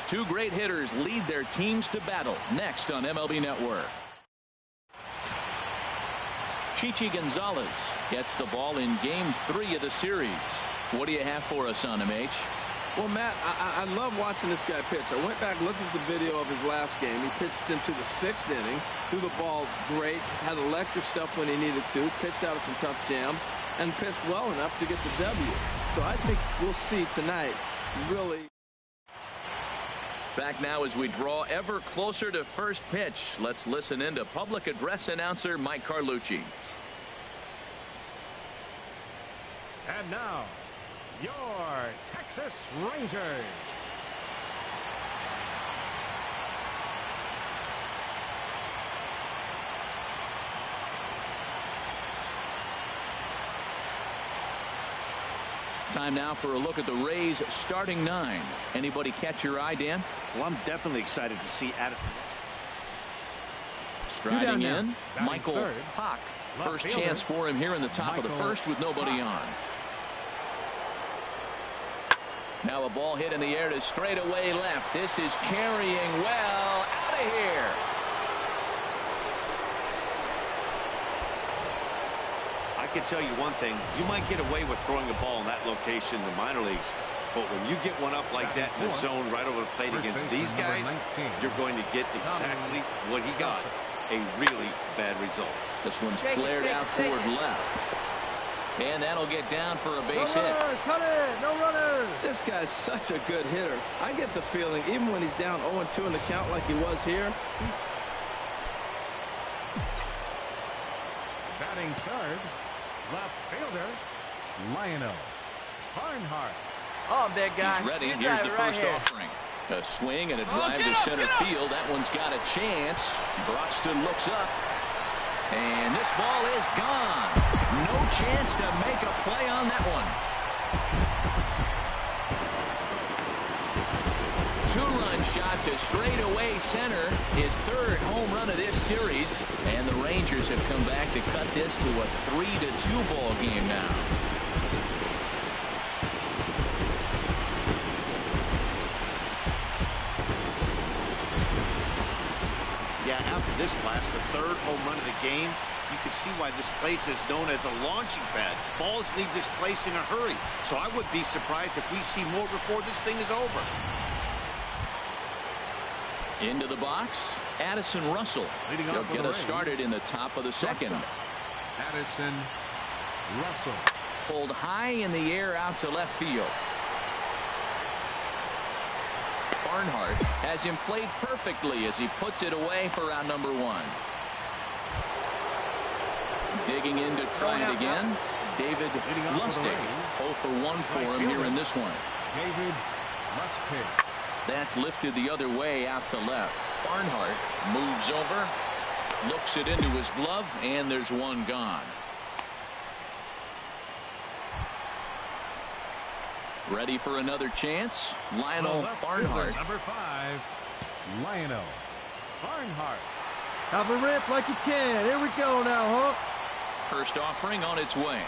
[SPEAKER 1] 2 great hitters lead their teams to battle next on MLB Network. Chichi Gonzalez gets the ball in Game 3 of the series. What do you have for us on him, H?
[SPEAKER 4] Well, Matt, I love watching this guy pitch. I went back, looked at the video of his last game. He pitched into the 6th inning, threw the ball great, had electric stuff when he needed to, pitched out of some tough jams, and pitched well enough to get the W. So I think we'll see tonight, really.
[SPEAKER 1] Back now as we draw ever closer to first pitch. Let's listen in to public address announcer Mike Carlucci.
[SPEAKER 3] And now, your Texas Rangers.
[SPEAKER 1] Time now for a look at the Rays starting 9. Anybody catch your eye, Dan?
[SPEAKER 2] Well, I'm definitely excited to see Addison.
[SPEAKER 1] Striding in,
[SPEAKER 3] Batting
[SPEAKER 1] Michael
[SPEAKER 3] third.
[SPEAKER 1] Hock.
[SPEAKER 3] Left
[SPEAKER 1] First
[SPEAKER 3] fielder,
[SPEAKER 1] chance for him here in the top of the
[SPEAKER 3] Michael
[SPEAKER 1] first with nobody on. Now a ball hit in the air to straightaway left. This is carrying well out of here.
[SPEAKER 2] I can tell you one thing. You might get away with throwing a ball in that location in the minor leagues. But when you get one up like that in the zone right over the plate against these guys, you're going to get exactly what he got. A really bad result.
[SPEAKER 1] This one's flared out toward left. And that'll get down for a base hit.
[SPEAKER 6] Cut it! No runner!
[SPEAKER 4] This guy's such a good hitter. I get the feeling, even when he's down 0-2 in the count like he was here.
[SPEAKER 3] Batting third, left fielder, Lionel Barnhart.
[SPEAKER 5] Oh, big guy.
[SPEAKER 1] He's ready.
[SPEAKER 5] Good
[SPEAKER 1] Here's the
[SPEAKER 5] driver right
[SPEAKER 1] first
[SPEAKER 5] here.
[SPEAKER 1] offering. A swing and a drive to center field. That one's got a chance. Broxton looks up. And this ball is gone. No chance to make a play on that one. 2-run shot to straightaway center. His 3rd home run of this series. And the Rangers have come back to cut this to a 3-2 ball game now.
[SPEAKER 2] Yeah, after this blast, the 3rd home run of the game, you can see why this place is known as a launching pad. Balls leave this place in a hurry. So I would be surprised if we see more before this thing is over.
[SPEAKER 1] Into the box, Addison Russell. He'll get us started in the top of the 2nd.
[SPEAKER 3] Addison Russell.
[SPEAKER 1] Pulled high in the air out to left field. Barnhart has him played perfectly as he puts it away for round number 1. Digging in to try it again. David Lustig. 0 for 1 for him here in this one.
[SPEAKER 3] David Lustig.
[SPEAKER 1] That's lifted the other way out to left. Barnhart moves over, looks it into his glove, and there's one gone. Ready for another chance. Lionel Barnhart.
[SPEAKER 3] Number 5, Lionel Barnhart.
[SPEAKER 6] Have a rip like you can. Here we go now, Hawk.
[SPEAKER 1] First offering on its way.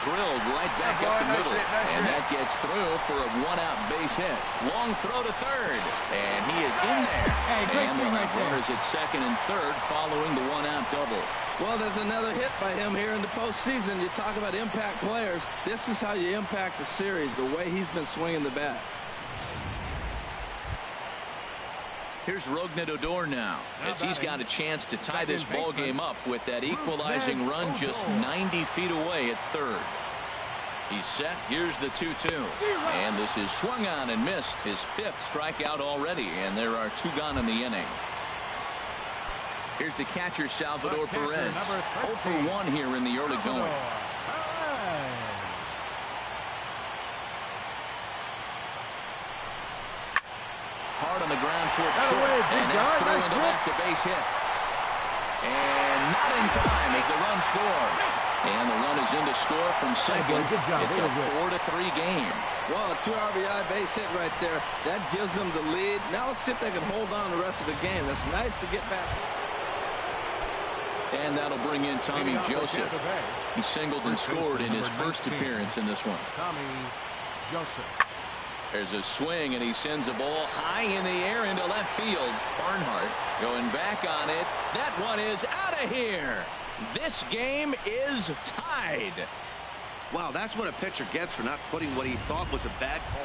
[SPEAKER 1] Drilled right back up the middle. And that gets through for a 1-out base hit. Long throw to 3rd. And he is in there. And they'll have runners at 2nd and 3rd following the 1-out double.
[SPEAKER 4] Well, there's another hit by him here in the postseason. You talk about impact players. This is how you impact the series, the way he's been swinging the bat.
[SPEAKER 1] Here's Eldora now, as he's got a chance to tie this ball game up with that equalizing run just 90 feet away at 3rd. He's set. Here's the 2-2. And this is swung on and missed. His 5th strikeout already, and there are 2 gone in the inning. Here's the catcher, Salvador Perez. 0 for 1 here in the early going. Hard on the ground toward short, and that's through into left to base hit. And not in time as the run scores. And the run is in to score from 2nd. It's a 4-3 game.
[SPEAKER 4] Well, a 2 RBI base hit right there. That gives them the lead. Now let's see if they can hold on the rest of the game. That's nice to get back.
[SPEAKER 1] And that'll bring in Tommy Joseph. He singled and scored in his first appearance in this one.
[SPEAKER 3] Tommy Joseph.
[SPEAKER 1] There's a swing, and he sends a ball high in the air into left field. Barnhart going back on it. That one is out of here. This game is tied.
[SPEAKER 2] Wow, that's what a pitcher gets for not putting what he thought was a bad call.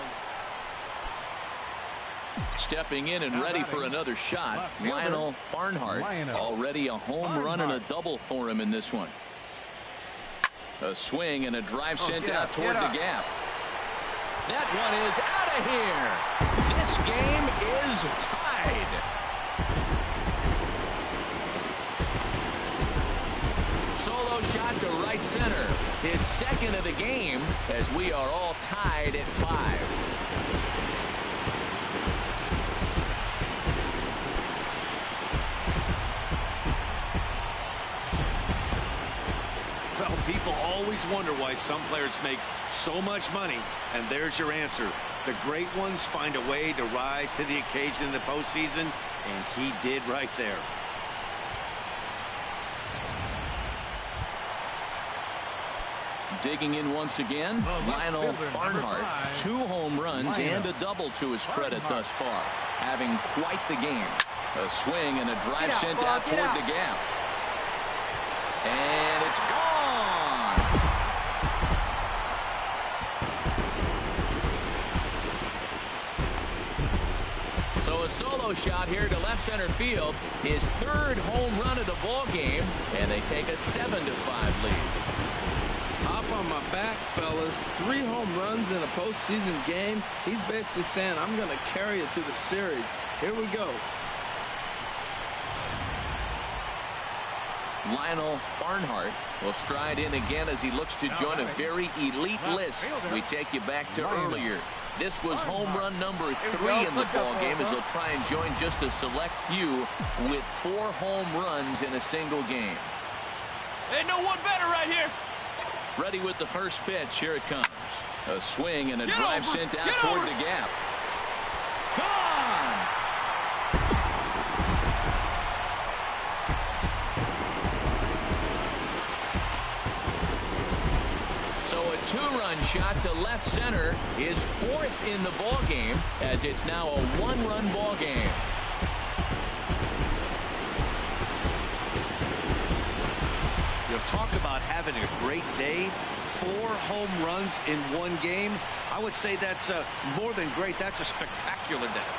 [SPEAKER 1] Stepping in and ready for another shot, Lionel Barnhart. Already a home run and a double for him in this one. A swing and a drive sent out toward the gap. That one is out of here. This game is tied. Solo shot to right center. His 2nd of the game as we are all tied at 5.
[SPEAKER 2] Well, people always wonder why some players make so much money, and there's your answer. The great ones find a way to rise to the occasion in the postseason, and he did right there.
[SPEAKER 1] Digging in once again, Lionel Barnhart, 2 home runs and a double to his credit thus far. Having quite the game. A swing and a drive sent out toward the gap. And it's gone. So a solo shot here to left center field. His 3rd home run of the ball game, and they take a 7-5 lead.
[SPEAKER 4] Hop on my back, fellas. 3 home runs in a postseason game. He's basically saying, I'm going to carry it to the series. Here we go.
[SPEAKER 1] Lionel Barnhart will stride in again as he looks to join a very elite list. We take you back to earlier. This was home run number 3 in the ball game as he'll try and join just a select few with 4 home runs in a single game.
[SPEAKER 6] Ain't no one better right here.
[SPEAKER 1] Ready with the first pitch. Here it comes. A swing and a drive sent out toward the gap. Gone! So a 2-run shot to left center is 4th in the ball game as it's now a 1-run ball game.
[SPEAKER 2] Talk about having a great day. 4 home runs in 1 game. I would say that's more than great. That's a spectacular day.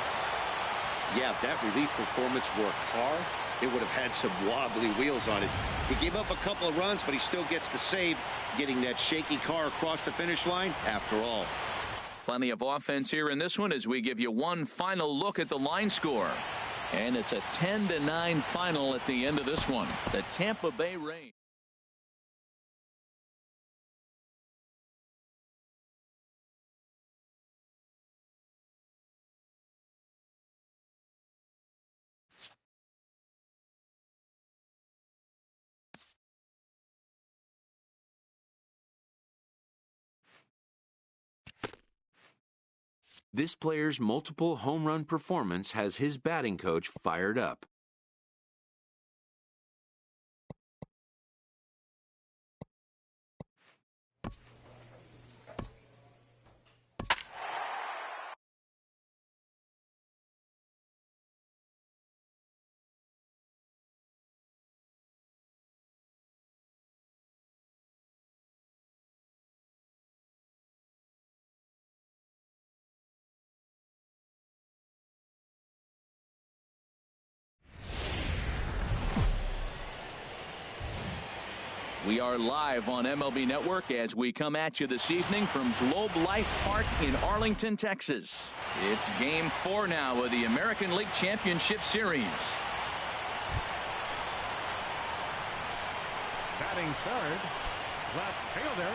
[SPEAKER 2] Yeah, if that relief performance were a car, it would have had some wobbly wheels on it. He gave up a couple of runs, but he still gets the save, getting that shaky car across the finish line after all.
[SPEAKER 1] Plenty of offense here in this one as we give you one final look at the line score. And it's a 10-9 final at the end of this one. The Tampa Bay Rays.
[SPEAKER 7] This player's multiple home run performance has his batting coach fired up.
[SPEAKER 1] We are live on MLB Network as we come at you this evening from Globe Life Park in Arlington, Texas. It's Game 4 now of the American League Championship Series.
[SPEAKER 3] Batting third, left fielder,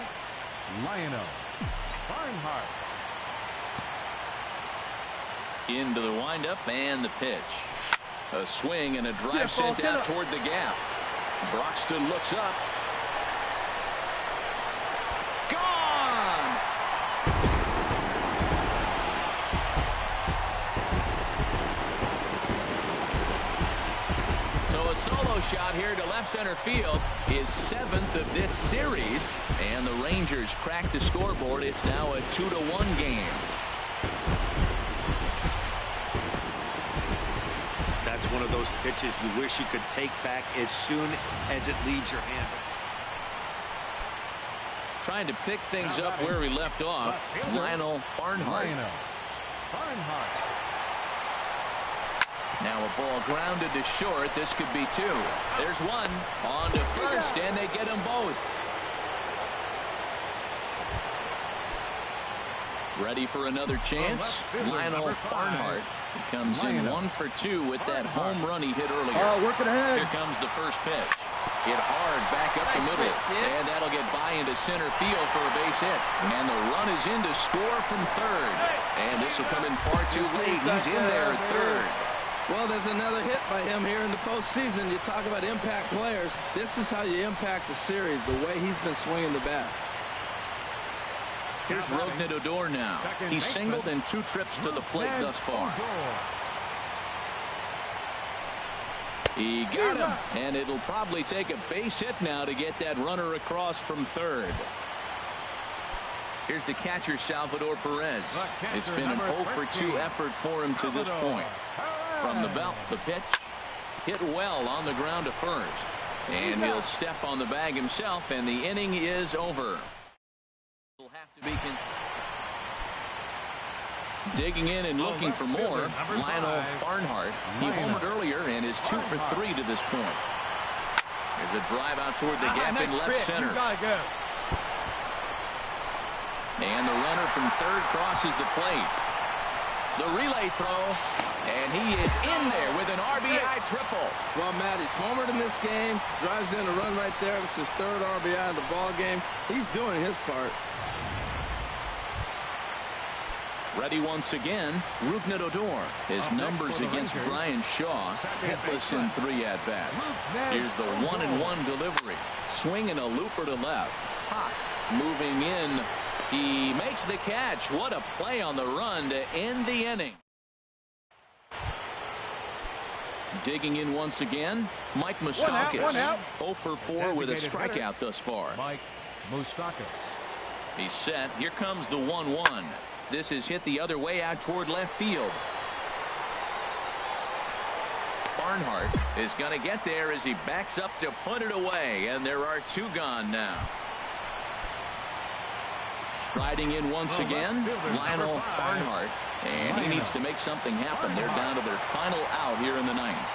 [SPEAKER 3] Lionel Barnhart.
[SPEAKER 1] Into the windup and the pitch. A swing and a drive sent out toward the gap. Broxton looks up. Gone! So a solo shot here to left center field, his 7th of this series, and the Rangers crack the scoreboard. It's now a 2-1 game.
[SPEAKER 2] That's one of those pitches you wish you could take back as soon as it leaves your hand.
[SPEAKER 1] Trying to pick things up where he left off, Lionel Barnhart. Now a ball grounded to short. This could be 2. There's one on to first, and they get them both. Ready for another chance? Lionel Barnhart comes in 1 for 2 with that home run he hit earlier.
[SPEAKER 8] Working ahead.
[SPEAKER 1] Here comes the first pitch. Hit hard back up the middle. And that'll get by into center field for a base hit. And the run is in to score from third. And this will come in far too late. He's in there at third.
[SPEAKER 4] Well, there's another hit by him here in the postseason. You talk about impact players. This is how you impact the series, the way he's been swinging the bat.
[SPEAKER 1] Here's Eldora now. He's singled in 2 trips to the plate thus far. He got him, and it'll probably take a base hit now to get that runner across from third. Here's the catcher, Salvador Perez. It's been an 0-for-2 effort for him to this point. From the belt, the pitch hit well on the ground to first. And he'll step on the bag himself, and the inning is over. He'll have to be digging in and looking for more. Lionel Barnhart. He homered earlier and is 2 for 3 to this point. There's a drive out toward the gap in left center. And the runner from third crosses the plate. The relay throw, and he is in there with an RBI triple.
[SPEAKER 4] Well, Matt, he's homered in this game, drives in a run right there. It's his 3rd RBI in the ball game. He's doing his part.
[SPEAKER 1] Ready once again, Eldora. His numbers against Brian Shaw, hitless in 3 at-bats. Here's the 1-1 delivery. Swinging a looper to left. Hot, moving in. He makes the catch. What a play on the run to end the inning. Digging in once again, Mike Moustakas. 0 for 4 with a strikeout thus far.
[SPEAKER 3] Mike Moustakas.
[SPEAKER 1] He's set. Here comes the 1-1. This is hit the other way out toward left field. Barnhart is going to get there as he backs up to put it away, and there are 2 gone now. Riding in once again, Lionel Barnhart, and he needs to make something happen. They're down to their final out here in the 9th.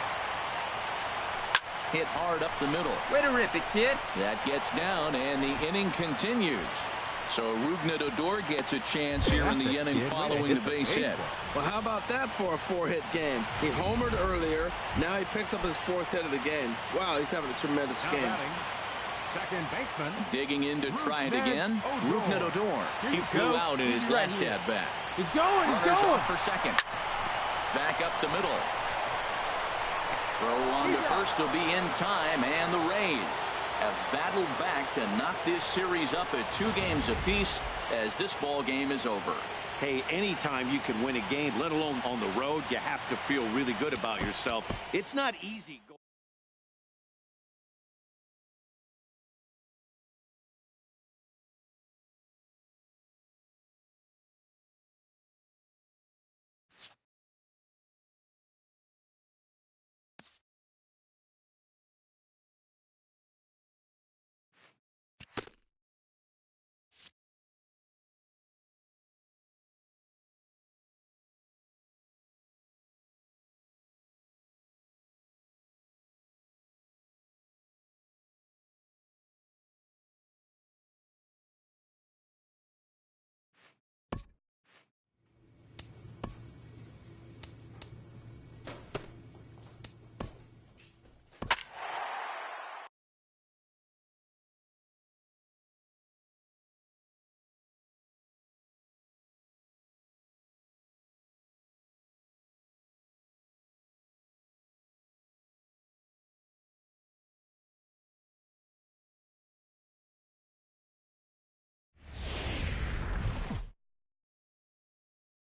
[SPEAKER 1] Hit hard up the middle.
[SPEAKER 5] Way to rip it, kid.
[SPEAKER 1] That gets down, and the inning continues. So Eldora gets a chance here in the inning following the base hit.
[SPEAKER 4] Well, how about that for a 4-hit game? He homered earlier. Now he picks up his 4th hit of the game. Wow, he's having a tremendous game.
[SPEAKER 3] Second baseman.
[SPEAKER 1] Digging in to try it again. Eldora. He flew out in his last at-bat.
[SPEAKER 6] He's going.
[SPEAKER 1] Runners off for second. Back up the middle. Throw on to first will be in time, and the Rays have battled back to knock this series up at 2 games apiece as this ball game is over.
[SPEAKER 2] Hey, anytime you can win a game, let alone on the road, you have to feel really good about yourself. It's not easy.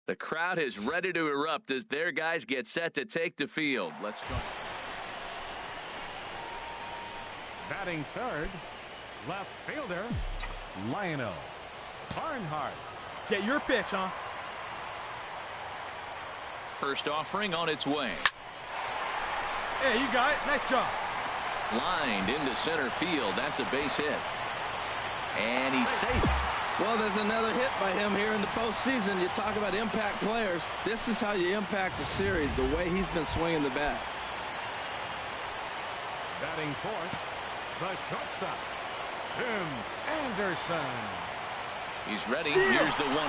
[SPEAKER 1] The crowd is ready to erupt as their guys get set to take the field. Let's go.
[SPEAKER 3] Batting third, left fielder, Lionel Barnhart.
[SPEAKER 6] Get your pitch, huh?
[SPEAKER 1] First offering on its way.
[SPEAKER 6] Hey, you got it. Nice job.
[SPEAKER 1] Lined into center field. That's a base hit. And he's safe.
[SPEAKER 4] Well, there's another hit by him here in the postseason. You talk about impact players. This is how you impact the series, the way he's been swinging the bat.
[SPEAKER 3] Batting fourth, the shortstop, Tim Anderson.
[SPEAKER 1] He's ready. Here's the 1-0.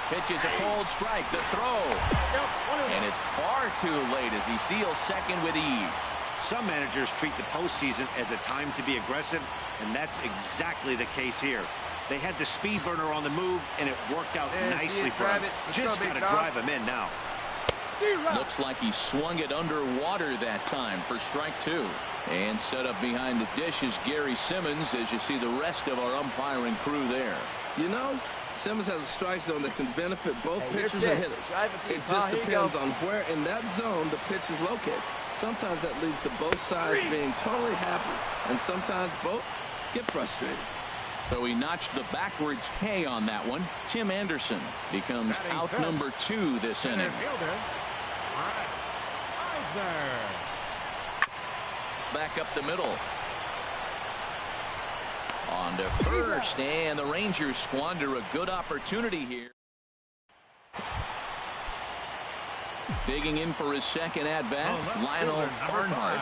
[SPEAKER 1] Pitches a cold strike. The throw. And it's far too late as he steals second with ease.
[SPEAKER 2] Some managers treat the postseason as a time to be aggressive, and that's exactly the case here. They had the speed burner on the move, and it worked out nicely for him. Just got to drive him in now.
[SPEAKER 1] Looks like he swung it underwater that time for strike 2. And set up behind the dish is Gary Simmons as you see the rest of our umpiring crew there.
[SPEAKER 4] You know, Simmons has a strike zone that can benefit both pitchers and hitters. It just depends on where in that zone the pitch is located. Sometimes that leads to both sides being totally happy, and sometimes both get frustrated.
[SPEAKER 1] So he notched the backwards K on that one. Tim Anderson becomes out number 2 this inning. Back up the middle. On to first, and the Rangers squander a good opportunity here. Digging in for his second at-bat, Lionel Barnhart.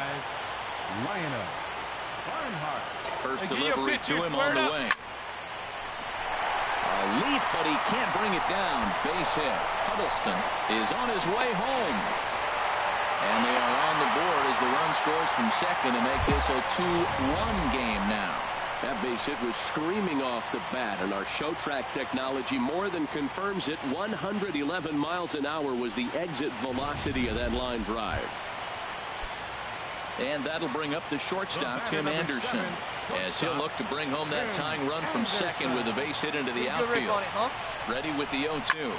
[SPEAKER 1] First delivery to him on the way. A leap, but he can't bring it down. Base hit. Huddleston is on his way home. And they are on the board as the run scores from second to make this a 2-1 game now.
[SPEAKER 9] That base hit was screaming off the bat, and our show track technology more than confirms it. 111 miles an hour was the exit velocity of that line drive.
[SPEAKER 1] And that'll bring up the shortstop, Tim Anderson, as he'll look to bring home that tying run from second with a base hit into the outfield. Ready with the 0-2.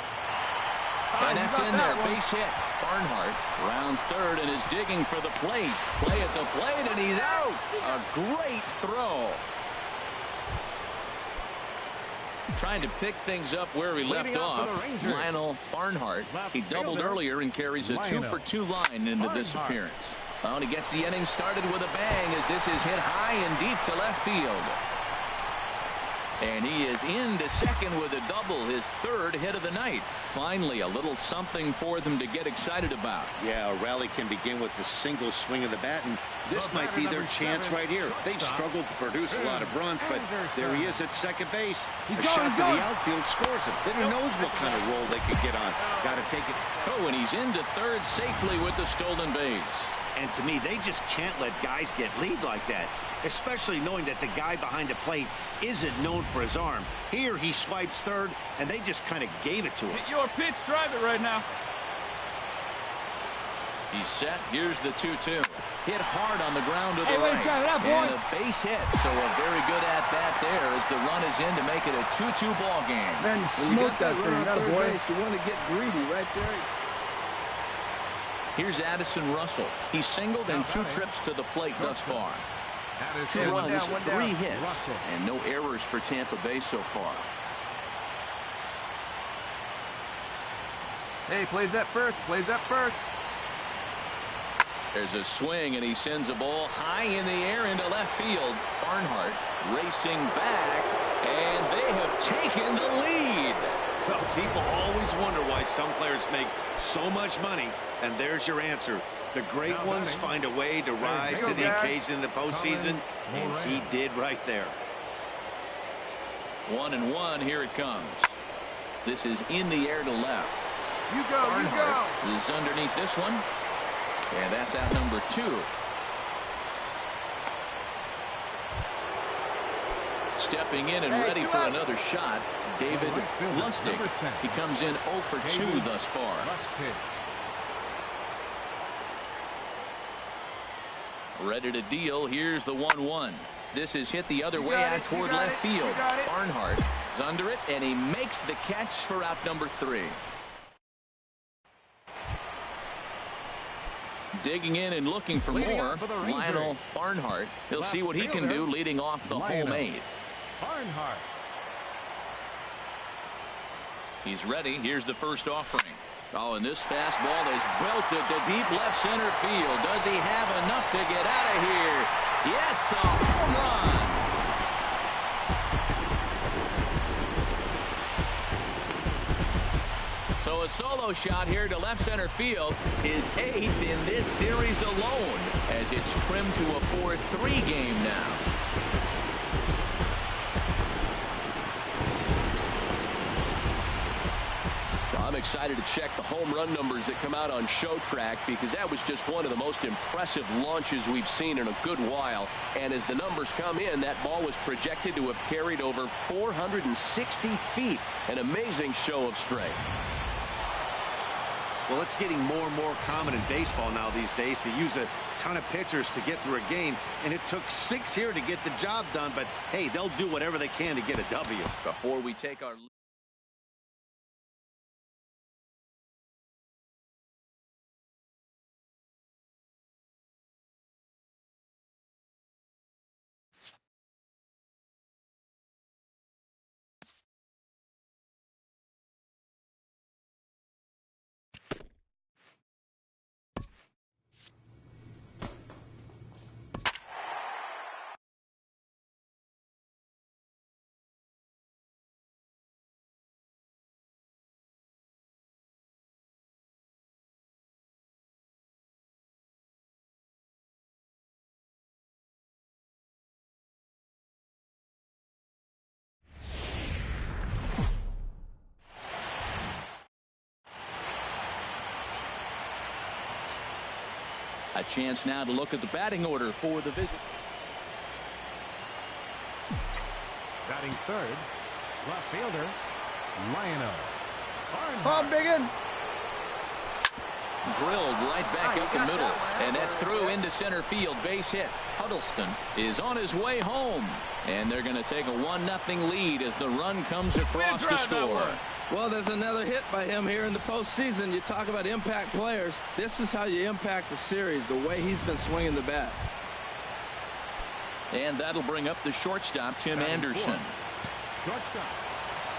[SPEAKER 1] And that's in there. Base hit. Barnhart rounds third and is digging for the plate. Play at the plate, and he's out. A great throw. Trying to pick things up where he left off, Lionel Barnhart. He doubled earlier and carries a 2-for-2 line into this appearance. And he gets the inning started with a bang as this is hit high and deep to left field. And he is into second with a double, his third hit of the night. Finally, a little something for them to get excited about.
[SPEAKER 2] Yeah, a rally can begin with a single swing of the bat, and this might be their chance right here. They've struggled to produce a lot of runs, but there he is at second base. A shot to the outfield scores him. Then who knows what kind of roll they could get on. Got to take it.
[SPEAKER 1] Oh, and he's into third safely with the stolen base.
[SPEAKER 2] And to me, they just can't let guys get lead like that, especially knowing that the guy behind the plate isn't known for his arm. Here he swipes third, and they just kind of gave it to him.
[SPEAKER 8] Hit your pitch, drive it right now.
[SPEAKER 1] He's set. Here's the 2-2. Hit hard on the ground to the
[SPEAKER 8] way
[SPEAKER 1] right.
[SPEAKER 8] to drive it out, boy.
[SPEAKER 1] And a base hit. So a very good at-bat there as the run is in to make it a 2-2 ball game.
[SPEAKER 6] Man, you smoked that thing, that boy.
[SPEAKER 4] You want to get greedy right there.
[SPEAKER 1] Here's Addison Russell. He's singled in 2 trips to the plate thus far. 2 runs, 3 hits, and no errors for Tampa Bay so far.
[SPEAKER 8] Hey, plays that first. Plays that first.
[SPEAKER 1] There's a swing, and he sends a ball high in the air into left field. Barnhart racing back, and they have taken the lead.
[SPEAKER 2] Well, people always wonder why some players make so much money, and there's your answer. The great ones find a way to rise to the occasion in the postseason, and he did right there.
[SPEAKER 1] 1-1, here it comes. This is in the air to left.
[SPEAKER 8] You go,
[SPEAKER 1] Barnhart is underneath this one, and that's out number 2. Stepping in and ready for another shot, David Lustig. He comes in 0 for 2 thus far. Ready to deal. Here's the 1-1. This is hit the other way out toward left field. Barnhart is under it, and he makes the catch for out number 3. Digging in and looking for more, Lionel Barnhart. He'll see what he can do leading off the home 8.
[SPEAKER 3] Barnhart.
[SPEAKER 1] He's ready. Here's the first offering. Oh, and this fastball is belted to deep left center field. Does he have enough to get out of here? Yes, a home run. So a solo shot here to left center field, his 8th in this series alone, as it's trimmed to a 4-3 game now.
[SPEAKER 9] I'm excited to check the home run numbers that come out on Show Track, because that was just one of the most impressive launches we've seen in a good while. And as the numbers come in, that ball was projected to have carried over 460 feet. An amazing show of strength.
[SPEAKER 2] Well, it's getting more and more common in baseball now these days to use a ton of pitchers to get through a game, and it took 6 here to get the job done, but hey, they'll do whatever they can to get a W.
[SPEAKER 1] Before we take our a chance now to look at the batting order for the visit.
[SPEAKER 3] Batting third, left fielder, Lionel.
[SPEAKER 6] Bob Biggin.
[SPEAKER 1] Drilled right back up the middle, and that's through into center field. Base hit. Huddleston is on his way home, and they're going to take a 1-0 lead as the run comes across to score.
[SPEAKER 4] Well, there's another hit by him here in the postseason. You talk about impact players. This is how you impact the series, the way he's been swinging the bat.
[SPEAKER 1] And that'll bring up the shortstop, Tim Anderson.
[SPEAKER 3] Shortstop,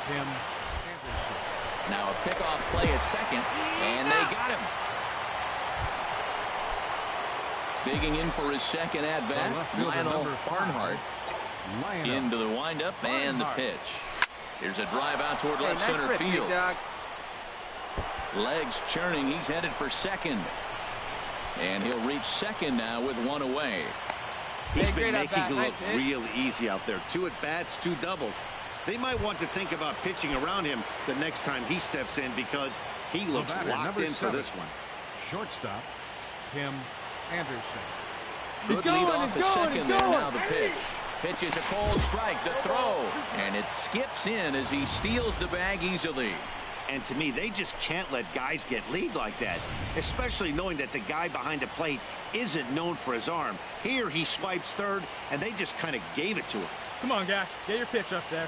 [SPEAKER 3] Tim Anderson.
[SPEAKER 1] Now a pickoff play at second, and they got him. Digging in for his second at-bat, Lionel Barnhart into the windup and the pitch. Here's a drive out toward left center field. Legs churning. He's headed for second. And he'll reach second now with one away.
[SPEAKER 2] He's been making it look real easy out there. 2 at-bats, 2 doubles. They might want to think about pitching around him the next time he steps in because he looks locked in for this one.
[SPEAKER 3] Shortstop, Tim Anderson.
[SPEAKER 1] He's going, off a second there. Now the pitch. Pitch is a cold strike. The throw. And it skips in as he steals the bag easily.
[SPEAKER 2] And to me, they just can't let guys get lead like that, especially knowing that the guy behind the plate isn't known for his arm. Here he swipes third, and they just kind of gave it to him.
[SPEAKER 6] Come on, guy. Get your pitch up there.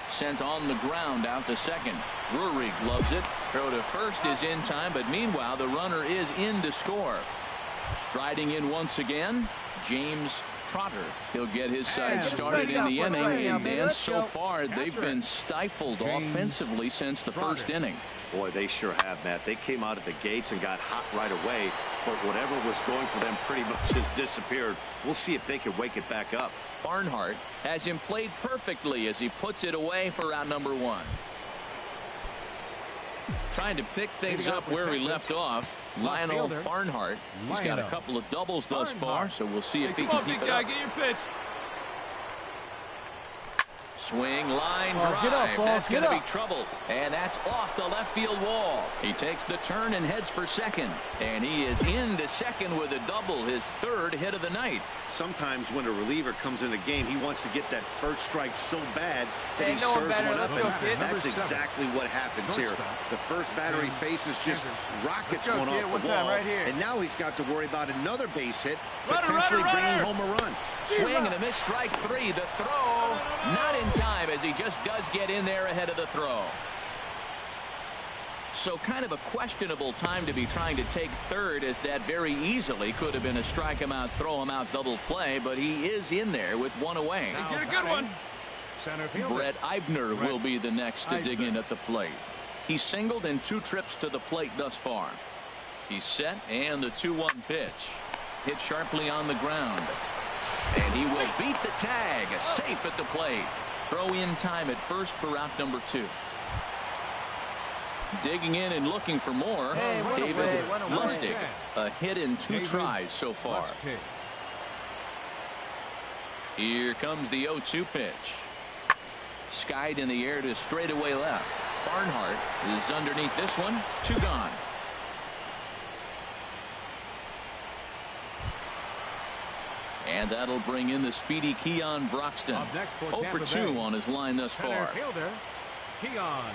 [SPEAKER 1] Sent on the ground out to second. Drury gloves it. Throw to first is in time, but meanwhile the runner is in to score. Striding in once again, James Trotter. He'll get his side started in the inning, and so far they've been stifled offensively since the first inning.
[SPEAKER 2] Boy, they sure have, Matt. They came out of the gates and got hot right away, but whatever was going for them pretty much has disappeared. We'll see if they can wake it back up.
[SPEAKER 1] Barnhart has him played perfectly as he puts it away for out number 1. Trying to pick things up where he left off, Lionel Barnhart. He's got a couple of doubles thus far, so we'll see if he can keep it up.
[SPEAKER 8] Get your pitch.
[SPEAKER 1] Swing, line drive. That's going to be trouble. And that's off the left field wall. He takes the turn and heads for second. And he is into second with a double, his 3rd hit of the night.
[SPEAKER 2] Sometimes when a reliever comes in the game, he wants to get that first strike so bad that he serves one up. And that's exactly what happens here. The first batter he faces just rockets one off the wall. And now he's got to worry about another base hit, potentially bringing home a run.
[SPEAKER 1] Swing and a miss, strike 3. The throw not in time as he just does get in there ahead of the throw. So kind of a questionable time to be trying to take third, as that very easily could have been a strike him out, throw him out double play, but he is in there with one away.
[SPEAKER 8] Get a good one.
[SPEAKER 1] Brett Eibner will be the next to dig in at the plate. He's singled in 2 trips to the plate thus far. He's set, and the 2-1 pitch. Hit sharply on the ground. And he will beat the tag, safe at the plate. Throw in time at first for out number 2. Digging in and looking for more, David Lustig. A hit in 2 tries so far. Here comes the 0-2 pitch. Skied in the air to straightaway left. Barnhart is underneath this one. 2 gone. And that'll bring in the speedy Keon Broxton. 0 for 2 on his line thus far.
[SPEAKER 3] Fielder, Keon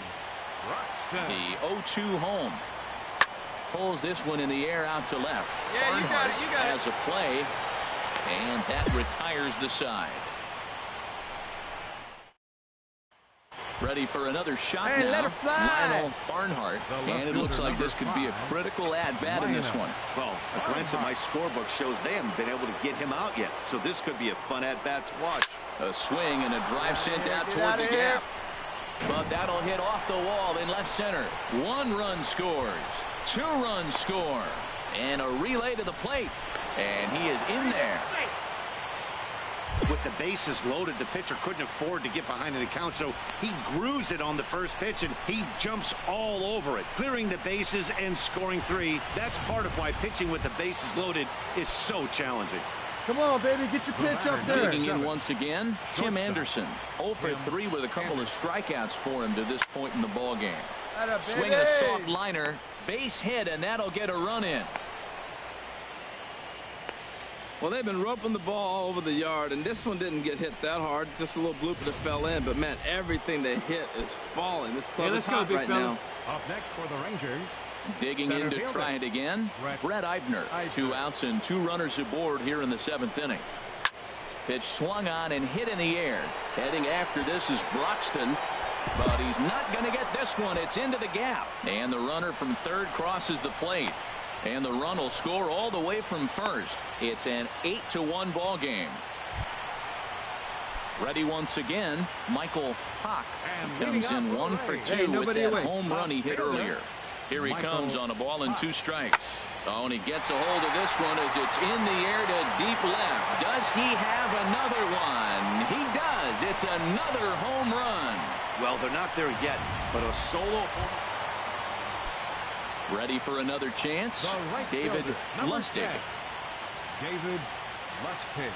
[SPEAKER 3] Ruxton.
[SPEAKER 1] The 0-2 home. Pulls this one in the air out to left.
[SPEAKER 4] Yeah, you got it. You got it.
[SPEAKER 1] Has a play, and that retires the side. Ready for another shot
[SPEAKER 6] Hey,
[SPEAKER 1] now.
[SPEAKER 6] let her fly.
[SPEAKER 1] Lionel Barnhart. And it looks like this could be a critical at-bat in this one.
[SPEAKER 2] Well, a glance at my scorebook shows they haven't been able to get him out yet. So this could be a fun at-bat to watch.
[SPEAKER 1] A swing and a drive sent out toward the gap. But that'll hit off the wall in left center. 1 run scores. 2 runs score. And a relay to the plate. And he is in there.
[SPEAKER 2] With the bases loaded, the pitcher couldn't afford to get behind in the count, so he grooves it on the first pitch, and he jumps all over it, clearing the bases and scoring 3. That's part of why pitching with the bases loaded is so challenging.
[SPEAKER 6] Come on, baby, get your pitch up there.
[SPEAKER 1] Digging in once again, Tim Anderson. 0 for 3 with a couple of strikeouts for him to this point in the ball game. Swinging a soft liner, base hit, and that'll get a run in.
[SPEAKER 4] Well, they've been roping the ball all over the yard, and this one didn't get hit that hard. Just a little blooper that fell in. But, man, everything they hit is falling. This club is hot right now.
[SPEAKER 3] Up next for the Rangers.
[SPEAKER 1] Digging in to try it again, Brett Eibner. 2 outs and 2 runners aboard here in the 7th inning. Pitch swung on and hit in the air. Heading after this is Broxton. But he's not going to get this one. It's into the gap. And the runner from third crosses the plate. And the run will score all the way from first. It's an 8-1 ball game. Ready once again, Michael Hock comes in 1 for 2 with that home run he hit earlier. Here he comes on a ball and 2 strikes. Oh, and he gets a hold of this one as it's in the air to deep left. Does he have another one? He does. It's another home run.
[SPEAKER 2] Well, they're not there yet, but a solo home.
[SPEAKER 1] Ready for another chance, David Lustig.
[SPEAKER 3] David Lustig.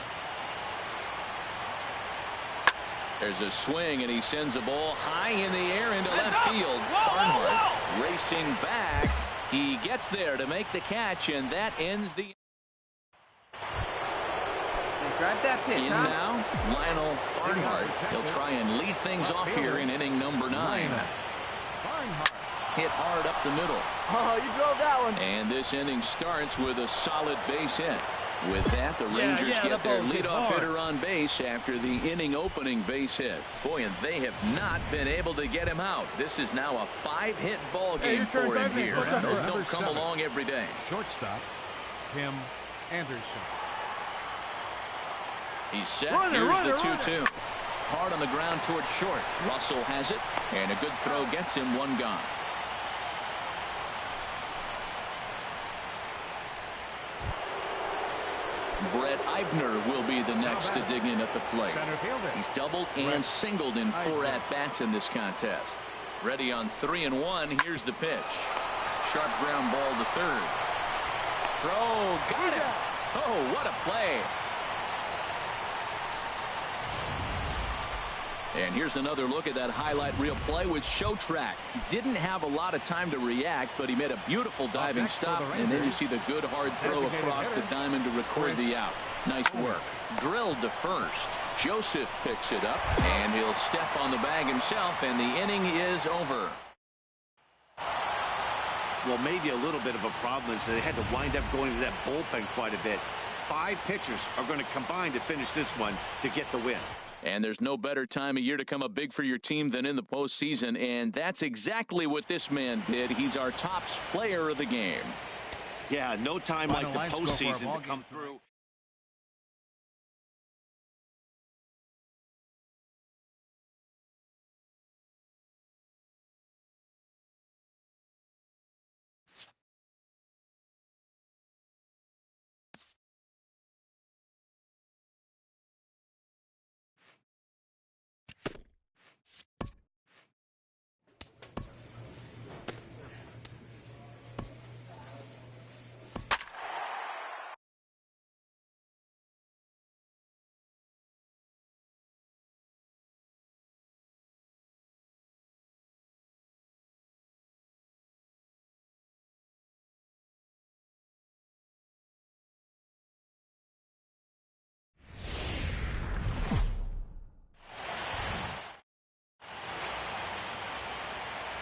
[SPEAKER 1] There's a swing, and he sends a ball high in the air into left field. Barnhart racing back. He gets there to make the catch, and that ends the...
[SPEAKER 5] Drive that pitch,
[SPEAKER 1] in now, Lionel Barnhart. He'll try and lead things off here in inning number 9.
[SPEAKER 3] Barnhart.
[SPEAKER 1] Hit hard up the middle.
[SPEAKER 5] Oh, you drove that one.
[SPEAKER 1] And this inning starts with a solid base hit. With that, the Rangers get their leadoff hitter on base after the inning opening base hit. Boy, and they have not been able to get him out. This is now a 5-hit ball game for him here. Those don't come along every day.
[SPEAKER 3] Shortstop, Tim Anderson.
[SPEAKER 1] He's set. Here's the 2-2. Hard on the ground towards short. Russell has it, and a good throw gets him 1 gone. Brett Eibner will be the next to dig in at the plate. He's doubled and singled in 4 at-bats in this contest. Ready on 3-1. Here's the pitch. Sharp ground ball to third. Throw. Got it. Oh, what a play. And here's another look at that highlight reel play with Showtrack. He didn't have a lot of time to react, but he made a beautiful diving stop, and then you see the good hard throw across the diamond to record the out. Nice work. Drilled to first. Joseph picks it up, and he'll step on the bag himself, and the inning is over.
[SPEAKER 2] Well, maybe a little bit of a problem is they had to wind up going to that bullpen quite a bit. 5 pitchers are going to combine to finish this one to get the win.
[SPEAKER 1] And there's no better time of year to come up big for your team than in the postseason, and that's exactly what this man did. He's our top player of the game.
[SPEAKER 2] Yeah, no time like the postseason to come through.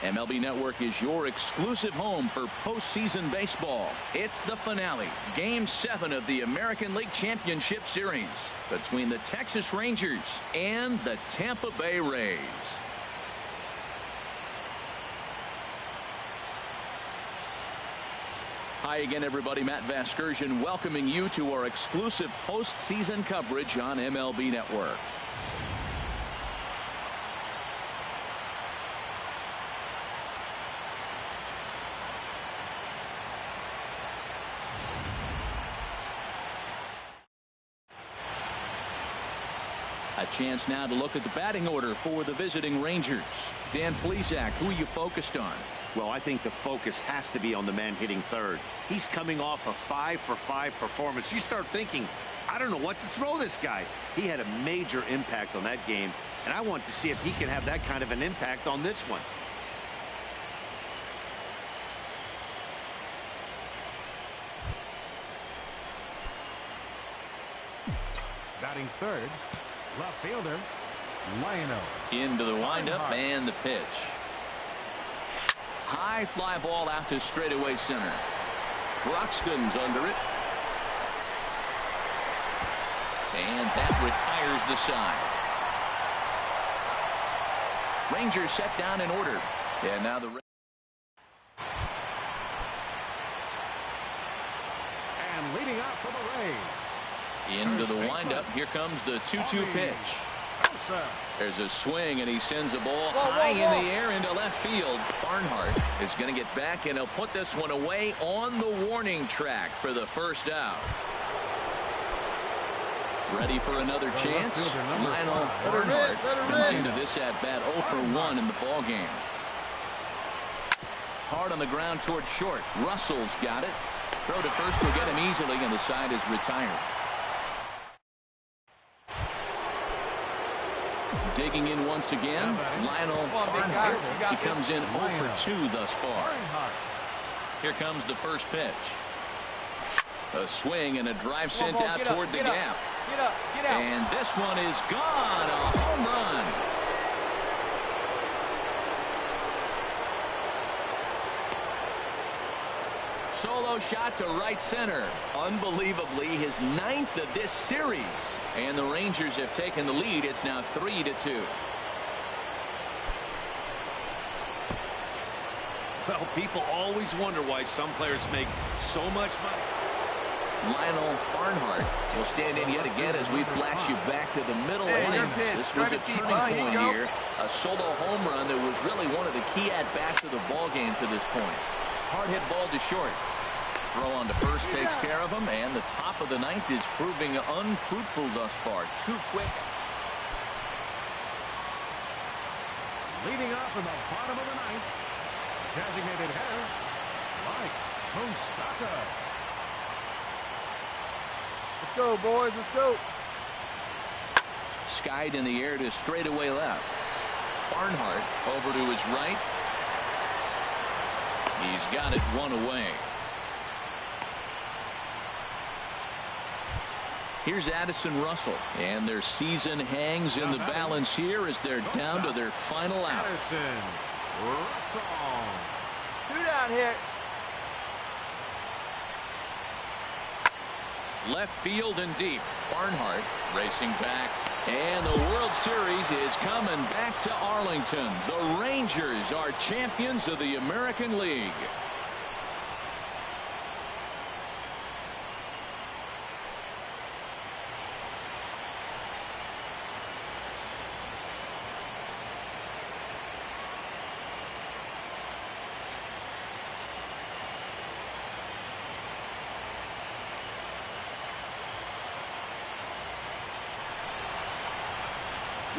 [SPEAKER 1] MLB Network is your exclusive home for postseason baseball. It's the finale, Game 7 of the American League Championship Series between the Texas Rangers and the Tampa Bay Rays. Hi again, everybody. Matt Vasgersian welcoming you to our exclusive postseason coverage on MLB Network. A chance now to look at the batting order for the visiting Rangers. Dan Plesac, who are you focused on?
[SPEAKER 2] Well, I think the focus has to be on the man hitting third. He's coming off a 5-for-5 performance. You start thinking, I don't know what to throw this guy. He had a major impact on that game, and I want to see if he can have that kind of an impact on this one.
[SPEAKER 3] Batting third, left fielder, Lionel.
[SPEAKER 1] Into the windup and the pitch. High fly ball out to straightaway center. Broxton's under it. And that retires the side. Rangers set down in order. And now the
[SPEAKER 3] And leading out for the Rays.
[SPEAKER 1] into the windup. Here comes the 2-2 pitch. There's a swing, and he sends a ball high in the air into left field. Barnhart is going to get back, and he'll put this one away on the warning track for the first out. Ready for another chance? Lionel Barnhart comes into this at-bat 0 for 1 in the ball game. Hard on the ground toward short. Russell's got it. Throw to first will get him easily, and the side is retired. Digging in once again, Lionel Barnhart. He comes in 0 for 2 thus far. Here comes the first pitch. A swing and a drive sent out toward the gap.
[SPEAKER 5] Get out.
[SPEAKER 1] And this one is gone. A home run. Solo shot to right center. Unbelievably, his 9th of this series. And the Rangers have taken the lead. It's now 3-2.
[SPEAKER 2] Well, people always wonder why some players make so much money.
[SPEAKER 1] Lionel Barnhart will stand in yet again as we flash you back to the middle innings. This was a turning point here. A solo home run that was really one of the key at-bats of the ball game to this point. Hard hit ball to short. Throw on to first takes care of him, and the top of the 9th is proving unfruitful thus far. Too quick.
[SPEAKER 3] Leading off in the bottom of the 9th, designated hitter, Mike Moustakas.
[SPEAKER 6] Let's go, boys. Let's go.
[SPEAKER 1] Skied in the air to straightaway left. Barnhart over to his right. He's got it one away. Here's Addison Russell, and their season hangs in the balance here as they're down to their final out.
[SPEAKER 3] Addison Russell.
[SPEAKER 5] 2 down here.
[SPEAKER 1] Left field and deep. Barnhart racing back. And the World Series is coming back to Arlington. The Rangers are champions of the American League.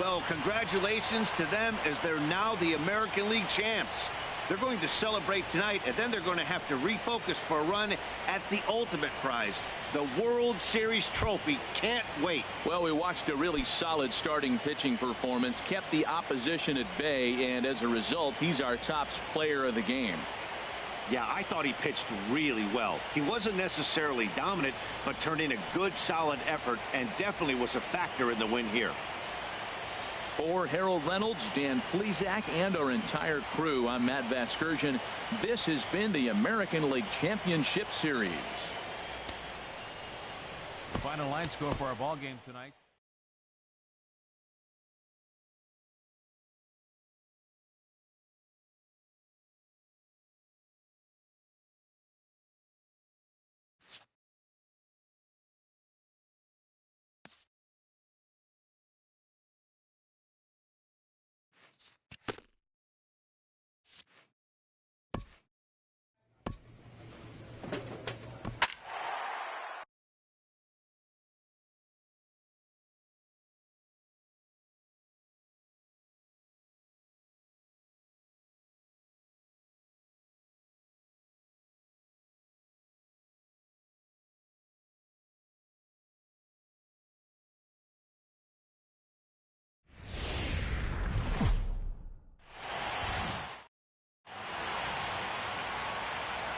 [SPEAKER 2] Well, congratulations to them as they're now the American League champs. They're going to celebrate tonight, and then they're going to have to refocus for a run at the ultimate prize, the World Series trophy. Can't wait.
[SPEAKER 1] Well, we watched a really solid starting pitching performance, kept the opposition at bay, and as a result, he's our top player of the game.
[SPEAKER 2] Yeah, I thought he pitched really well. He wasn't necessarily dominant, but turned in a good, solid effort and definitely was a factor in the win here.
[SPEAKER 1] For Harold Reynolds, Dan Plesac, and our entire crew, I'm Matt Vasgersian. This has been the American League Championship Series.
[SPEAKER 3] The final line score for our ball game tonight.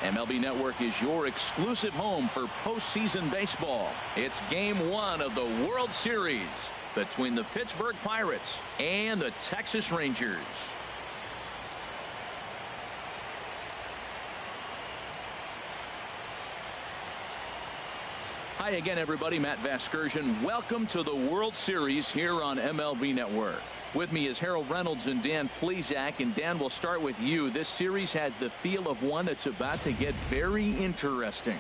[SPEAKER 1] MLB Network is your exclusive home for postseason baseball. It's Game 1 of the World Series between the Pittsburgh Pirates and the Texas Rangers. Hi again, everybody. Matt Vasgersian. Welcome to the World Series here on MLB Network. With me is Harold Reynolds and Dan Plesac. And Dan, we'll start with you. This series has the feel of one that's about to get very interesting.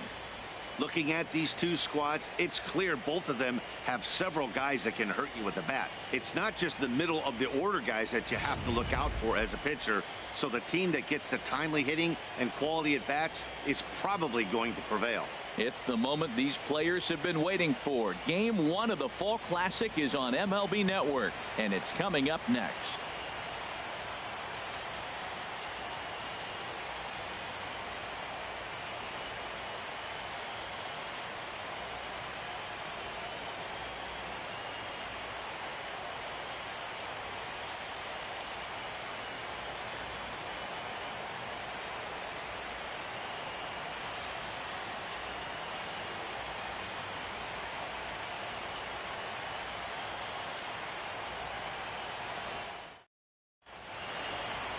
[SPEAKER 2] Looking at these two squads, it's clear both of them have several guys that can hurt you with the bat. It's not just the middle of the order guys that you have to look out for as a pitcher. So the team that gets the timely hitting and quality at bats is probably going to prevail.
[SPEAKER 1] It's the moment these players have been waiting for. Game 1 of the Fall Classic is on MLB Network, and it's coming up next.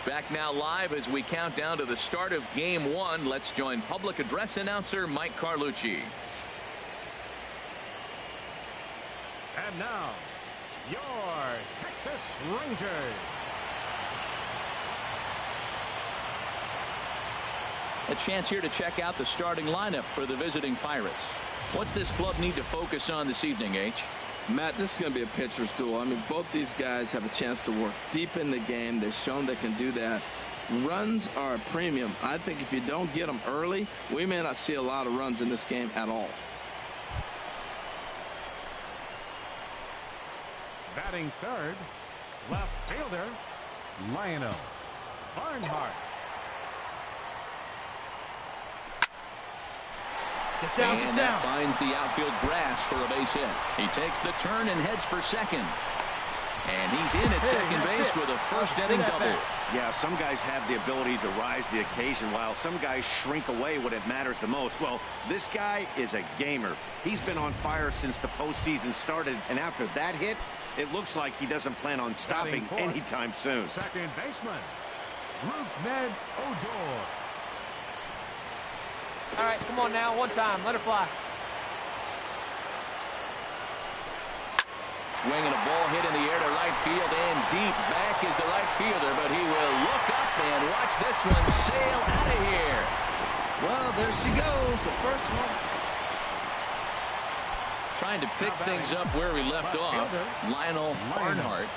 [SPEAKER 1] Back now live as we count down to the start of Game 1. Let's join public address announcer Mike Carlucci.
[SPEAKER 3] And now, your Texas Rangers.
[SPEAKER 1] A chance here to check out the starting lineup for the visiting Pirates. What's this club need to focus on this evening, H?
[SPEAKER 4] Matt, this is going to be a pitcher's duel. I mean, both these guys have a chance to work deep in the game. They've shown they can do that. Runs are a premium. I think if you don't get them early, we may not see a lot of runs in this game at all.
[SPEAKER 3] Batting third, left fielder, Lionel Barnhart.
[SPEAKER 6] Get down,
[SPEAKER 1] and that finds the outfield grass for a base hit. He takes the turn and heads for second. And he's in at second base with a first inning double.
[SPEAKER 2] Yeah, some guys have the ability to rise to the occasion while some guys shrink away when it matters the most. Well, this guy is a gamer. He's been on fire since the postseason started, and after that hit, it looks like he doesn't plan on stopping anytime soon.
[SPEAKER 3] Second baseman, Ned Odor.
[SPEAKER 5] All right, come on now, one time, let her fly.
[SPEAKER 1] Swinging a ball hit in the air to right field and deep back is the right fielder, but he will look up and watch this one sail out of here.
[SPEAKER 4] Well, there she goes, the first one.
[SPEAKER 1] Trying to pick things up where we left off, Lionel Barnhart.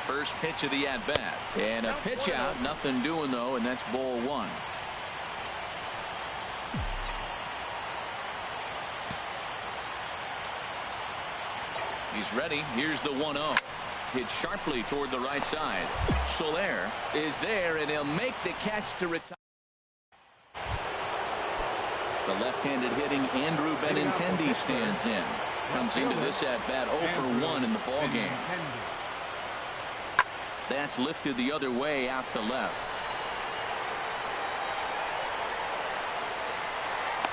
[SPEAKER 1] First pitch of the at-bat. And a pitch out, nothing doing though, and that's ball one. He's ready. Here's the 1-0. Hit sharply toward the right side. Soler is there, and he'll make the catch to retire. The left-handed hitting Andrew Benintendi stands in. Comes into this at-bat 0 for 1 in the ball game. That's lifted the other way out to left.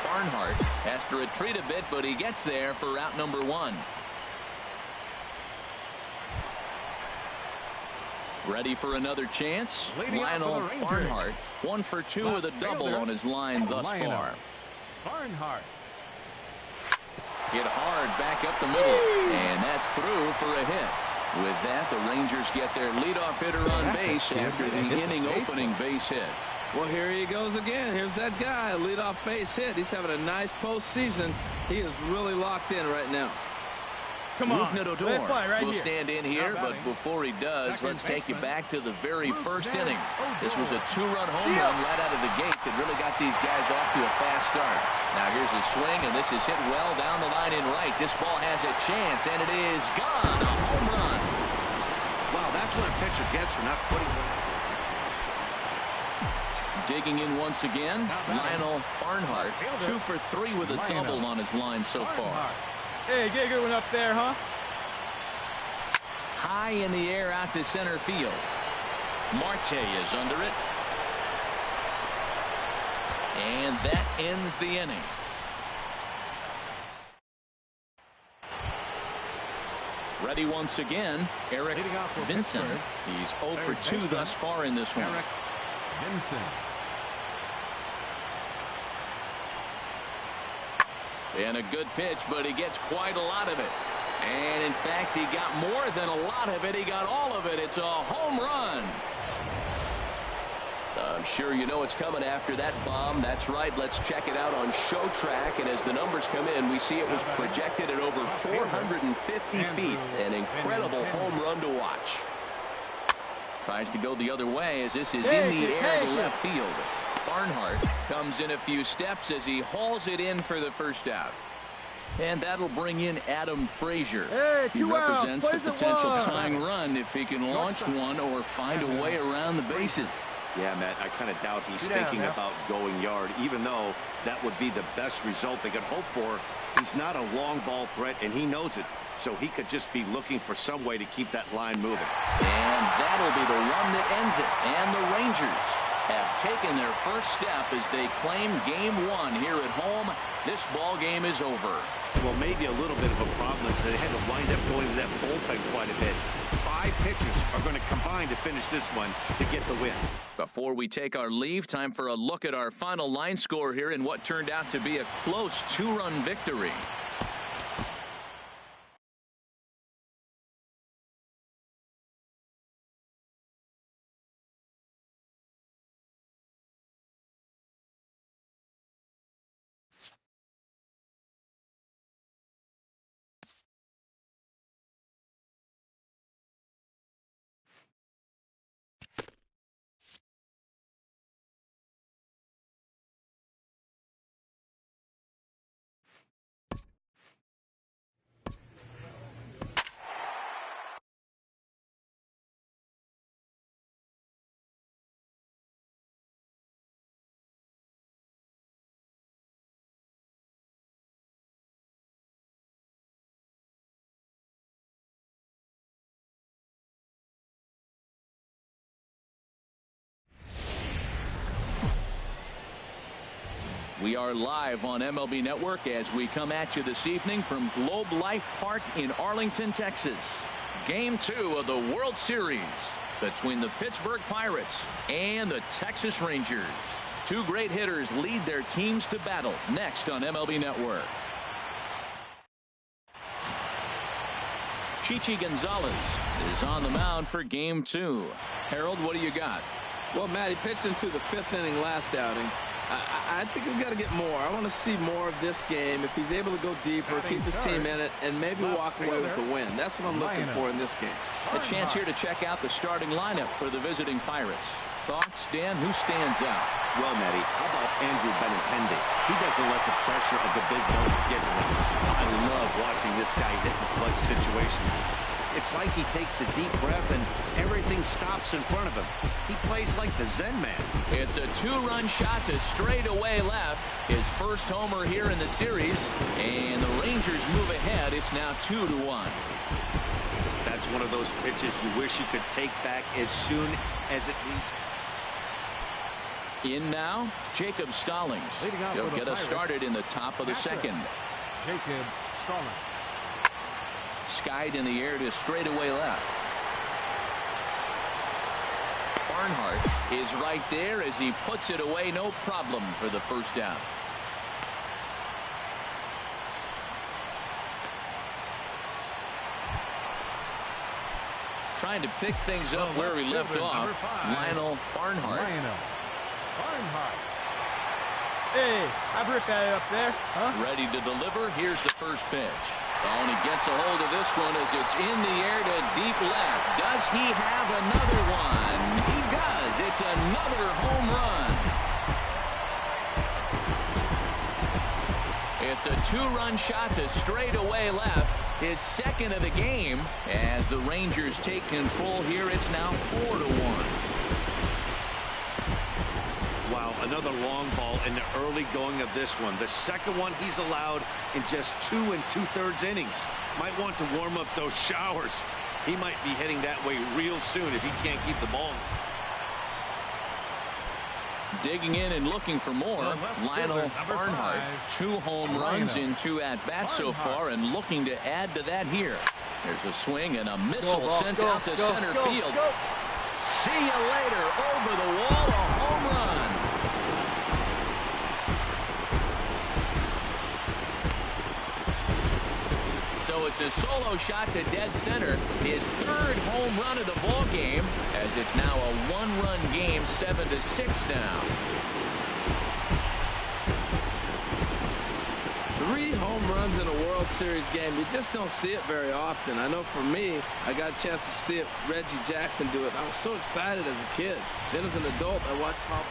[SPEAKER 1] Barnhart has to retreat a bit, but he gets there for out number 1. Ready for another chance?
[SPEAKER 3] Leading off
[SPEAKER 1] Lionel
[SPEAKER 3] for the Rangers.
[SPEAKER 1] Barnhart, 1 for 2 with a double
[SPEAKER 3] fielder,
[SPEAKER 1] on his line thus
[SPEAKER 3] Lionel
[SPEAKER 1] far.
[SPEAKER 3] Barnhart.
[SPEAKER 1] Hit hard back up the middle, and that's through for a hit. With that, the Rangers get their leadoff hitter on base after the inning-opening base hit.
[SPEAKER 4] Well, here he goes again. Here's that guy, leadoff base hit. He's having a nice postseason. He is really locked in right now.
[SPEAKER 6] Come on.
[SPEAKER 1] Eldora will stand in here, but before he does, let's take you back to the very first inning. This was a 2-run home run right out of the gate that really got these guys off to a fast start. Now here's a swing, and this is hit well down the line in right. This ball has a chance, and it is gone. A home run.
[SPEAKER 2] Wow, that's what a pitcher gets for not putting it.
[SPEAKER 1] Digging in once again, Lionel Barnhart, 2 for 3 with a double on his line so far.
[SPEAKER 6] Hey, get a good one up there, huh?
[SPEAKER 1] High in the air out to center field. Marte is under it. And that ends the inning. Ready once again, Eric Vincent. He's 0 for 2 thus far in this one.
[SPEAKER 3] Eric Vincent.
[SPEAKER 1] And a good pitch, but he gets quite a lot of it. And in fact, he got more than a lot of it. He got all of it. It's a home run. I'm sure you know what's coming after that bomb. That's right. Let's check it out on Showtrack. And as the numbers come in, we see it was projected at over 450 feet. An incredible home run to watch. Tries to go the other way as this is in the air to left field. Barnhart comes in a few steps as he hauls it in for the first out. And that'll bring in Adam Frazier. He represents the potential tying run if he can launch one or find a way around the bases.
[SPEAKER 2] Yeah, Matt, I kind of doubt he's thinking about going yard, even though that would be the best result they could hope for. He's not a long ball threat, and he knows it. So he could just be looking for some way to keep that line moving.
[SPEAKER 1] And that'll be the one that ends it. And the Rangers have taken their first step as they claim game 1 here at home. This ball game is over.
[SPEAKER 2] Well, maybe a little bit of a problem is they had to wind up going to that bullpen quite a bit. 5 pitchers are going to combine to finish this one to get the win.
[SPEAKER 1] Before we take our leave, time for a look at our final line score here in what turned out to be a close 2-run victory. We are live on MLB Network as we come at you this evening from Globe Life Park in Arlington, Texas. Game 2 of the World Series between the Pittsburgh Pirates and the Texas Rangers. 2 great hitters lead their teams to battle next on MLB Network. Chichi Gonzalez is on the mound for Game 2. Harold, what do you got?
[SPEAKER 4] Well, Matt, he pitched into the 5th inning last outing. I think we've got to get more. I want to see more of this game. If he's able to go deeper, keep his team in it, and maybe walk away with the win. That's what I'm looking for in this game.
[SPEAKER 1] A chance here to check out the starting lineup for the visiting Pirates. Thoughts, Dan? Who stands out?
[SPEAKER 2] Well, Matty, how about Andrew Benintendi? He doesn't let the pressure of the big nose get to him. I love watching this guy hit in clutch situations. It's like he takes a deep breath and everything stops in front of him. He plays like the Zen man.
[SPEAKER 1] It's a 2-run shot to straightaway left. His first homer here in the series. And the Rangers move ahead. It's now 2-1.
[SPEAKER 2] That's one of those pitches you wish you could take back as soon as it leaves.
[SPEAKER 1] In now, Jacob Stallings. He'll get us started in the top of the second.
[SPEAKER 3] Jacob Stallings.
[SPEAKER 1] Skied in the air to straightaway left. Barnhart is right there as he puts it away, no problem for the first down. Trying to pick things up where he left off. Lionel Barnhart.
[SPEAKER 5] Hey, I've ripped at it up there. Huh?
[SPEAKER 1] Ready to deliver. Here's the first pitch. Oh, and he gets a hold of this one as it's in the air to deep left. Does he have another one? He does. It's another home run. It's a two-run shot to straightaway left. His second of the game. As the Rangers take control here, it's now 4-1.
[SPEAKER 2] Wow, another long ball in the early going of this one. The second one he's allowed in just 2 2/3 innings. Might want to warm up those showers. He might be heading that way real soon if he can't keep the ball.
[SPEAKER 1] Digging in and looking for more. Lionel Barnhart, 2 home runs in 2 at-bats so far, and looking to add to that here. There's a swing and a missile sent out to center field. See you later. Over the wall, a home run. So it's a solo shot to dead center. His 3rd home run of the ball game, as it's now a 1-run game, 7-6 now.
[SPEAKER 4] 3 home runs in a World Series game. You just don't see it very often. I know for me, I got a chance to see it, Reggie Jackson do it. I was so excited as a kid. Then as an adult, I watched Pop.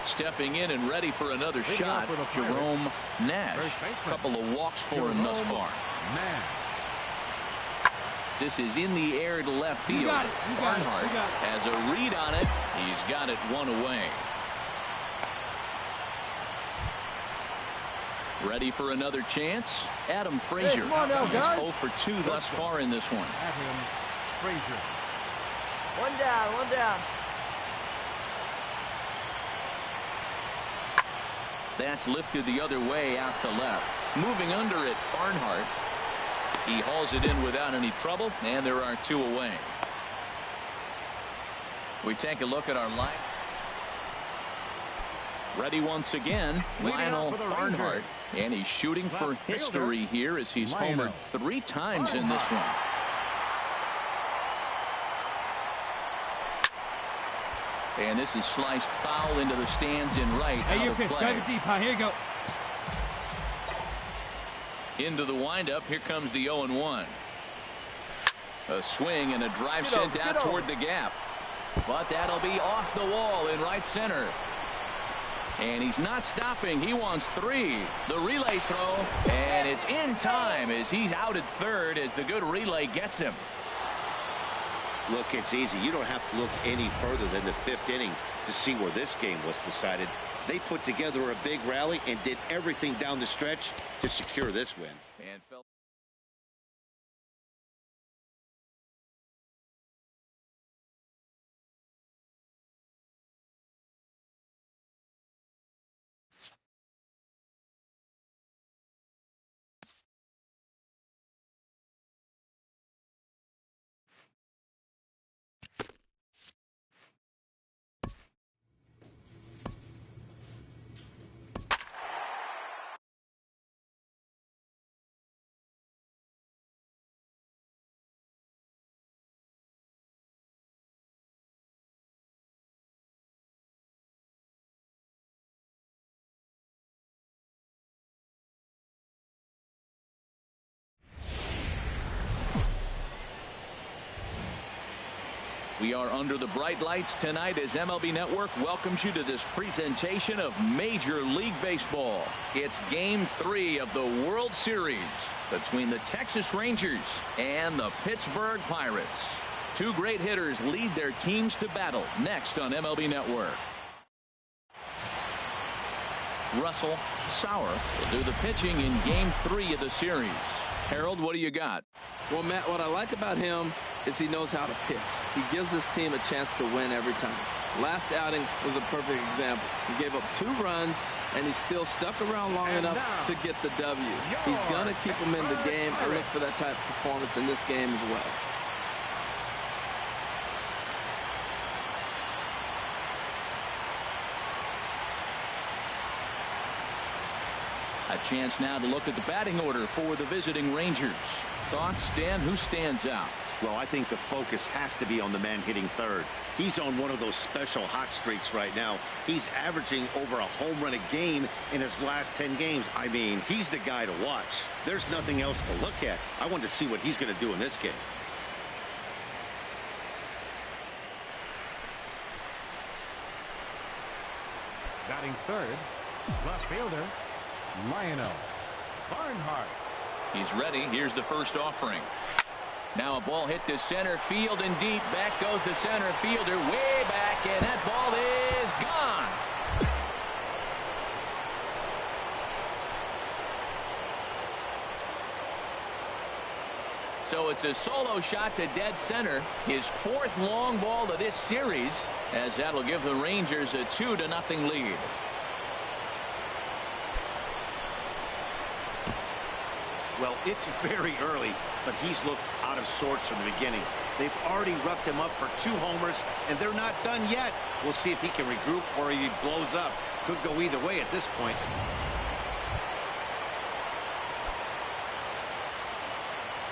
[SPEAKER 1] Stepping in and ready for another shot, Jerome Nash. A couple of walks for him thus far. This is in the air to left field. Barnhart has a read on it. He's got it 1 away. Ready for another chance? Adam Frazier.
[SPEAKER 6] Hey, come on now,
[SPEAKER 1] He's
[SPEAKER 6] guys.
[SPEAKER 1] 0 for 2 thus far in this one.
[SPEAKER 3] Adam Frazier.
[SPEAKER 5] 1 down, 1 down.
[SPEAKER 1] That's lifted the other way out to left. Moving under it, Barnhart. He hauls it in without any trouble, and there are 2 away. We take a look at our line. Ready once again, Lionel Barnhart. And he's shooting for history here as he's homered 3 times in this one. And this is sliced foul into the stands in right.
[SPEAKER 6] Hey, your pitch. Drive it deep, huh? Here you go.
[SPEAKER 1] Into the windup. Here comes the 0-1. A swing and a drive sent out toward the gap. But that'll be off the wall in right center. And he's not stopping. He wants 3. The relay throw. And it's in time as he's out at third as the good relay gets him.
[SPEAKER 2] Look, it's easy. You don't have to look any further than the 5th inning to see where this game was decided. They put together a big rally and did everything down the stretch to secure this win.
[SPEAKER 1] And fell. We are under the bright lights tonight as MLB Network welcomes you to this presentation of Major League Baseball. It's Game 3 of the World Series between the Texas Rangers and the Pittsburgh Pirates. 2 great hitters lead their teams to battle next on MLB Network. Russell Sauer will do the pitching in Game 3 of the series. Harold, what do you got?
[SPEAKER 4] Well, Matt, what I like about him is he knows how to pitch. He gives his team a chance to win every time. Last outing was a perfect example. He gave up 2 runs, and he still stuck around long enough to get the W. He's going to keep them in the game. I look for that type of performance in this game as well.
[SPEAKER 1] A chance now to look at the batting order for the visiting Rangers. Thoughts, Dan? Who stands out?
[SPEAKER 2] Well, I think the focus has to be on the man hitting third. He's on one of those special hot streaks right now. He's averaging over a home run a game in his last 10 games. I mean, he's the guy to watch. There's nothing else to look at. I want to see what he's going to do in this game.
[SPEAKER 3] Batting third, left fielder, Lionel Barnhart.
[SPEAKER 1] He's ready. Here's the first offering. Now a ball hit to center field and deep. Back goes the center fielder way back, and that ball is gone. So it's a solo shot to dead center. His fourth long ball of this series, as that'll give the Rangers a 2-0 lead.
[SPEAKER 2] Well, it's very early, but he's looked out of sorts from the beginning. They've already roughed him up for 2 homers, and they're not done yet. We'll see if he can regroup or he blows up. Could go either way at this point.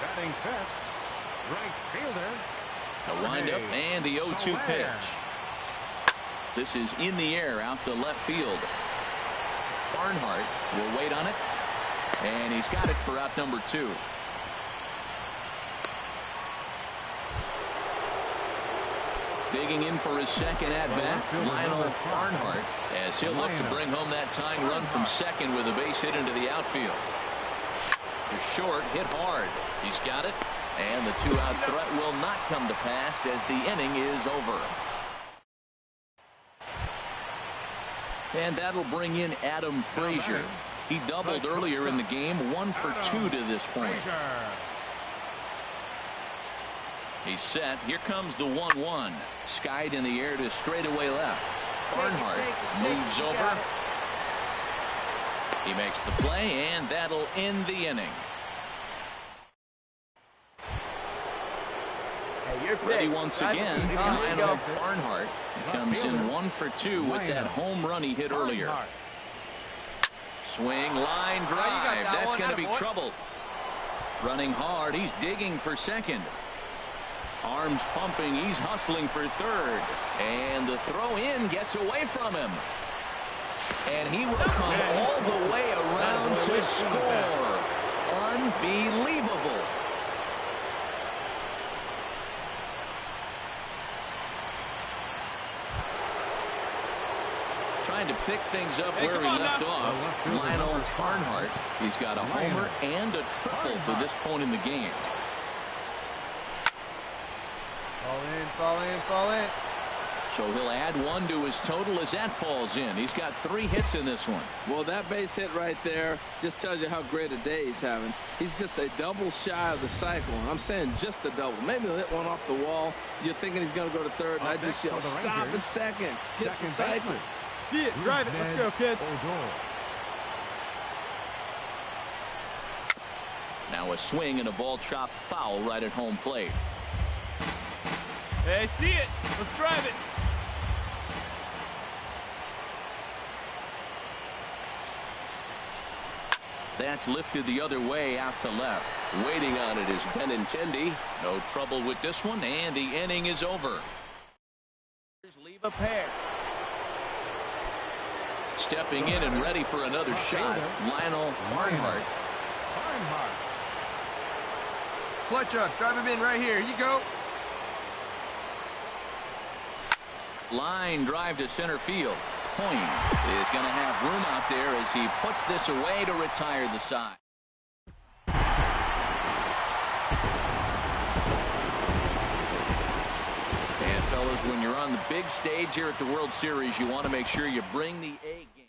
[SPEAKER 3] Batting fifth, right fielder.
[SPEAKER 1] A windup and the 0-2 pitch. This is in the air out to left field. Barnhart will wait on it. And he's got it for out number 2. Digging in for his second at-bat, Lionel Barnhart, as he'll look to bring home that tying run from second with a base hit into the outfield. The short hit hard. He's got it. And the 2-out threat will not come to pass as the inning is over. And that'll bring in Adam Frazier. He doubled earlier in the game, 1 for 2 to this point. He's set. Here comes the 1-1. Skied in the air to straightaway left. Barnhart moves over. He makes the play, and that'll end the inning. Ready once again, Lionel Barnhart. He comes in 1 for 2 with that home run he hit earlier. Swing, line drive. That's going to be trouble. Running hard. He's digging for second. Arms pumping. He's hustling for third. And the throw in gets away from him. And he will come all the way around to score. Unbelievable. Trying to pick things up where he left off. Lionel Barnhart. He's got a homer and a triple to this point in the game.
[SPEAKER 6] Fall in, fall in, fall in.
[SPEAKER 1] So he'll add 1 to his total as that falls in. He's got 3 hits in this one.
[SPEAKER 4] Well, that base hit right there just tells you how great a day he's having. He's just a double shy of the cycle. I'm saying just a double. Maybe he'll hit one off the wall. You're thinking he's going to go to third. And I just yell, stop at second. Get the cycle.
[SPEAKER 6] See it. Drive it. Let's go, kid.
[SPEAKER 1] Now a swing and a ball chopped foul right at home plate.
[SPEAKER 8] Hey, see it. Let's drive it.
[SPEAKER 1] That's lifted the other way out to left. Waiting on it is Benintendi. No trouble with this one, and the inning is over. Leave a pair. Stepping in and ready for another shot, Lionel Barnhart.
[SPEAKER 8] Clutch up. Drive him in right here. You go.
[SPEAKER 1] Line drive to center field. Point is going to have room out there as he puts this away to retire the side. And fellas, when you're on the big stage here at the World Series, you want to make sure you bring the A game.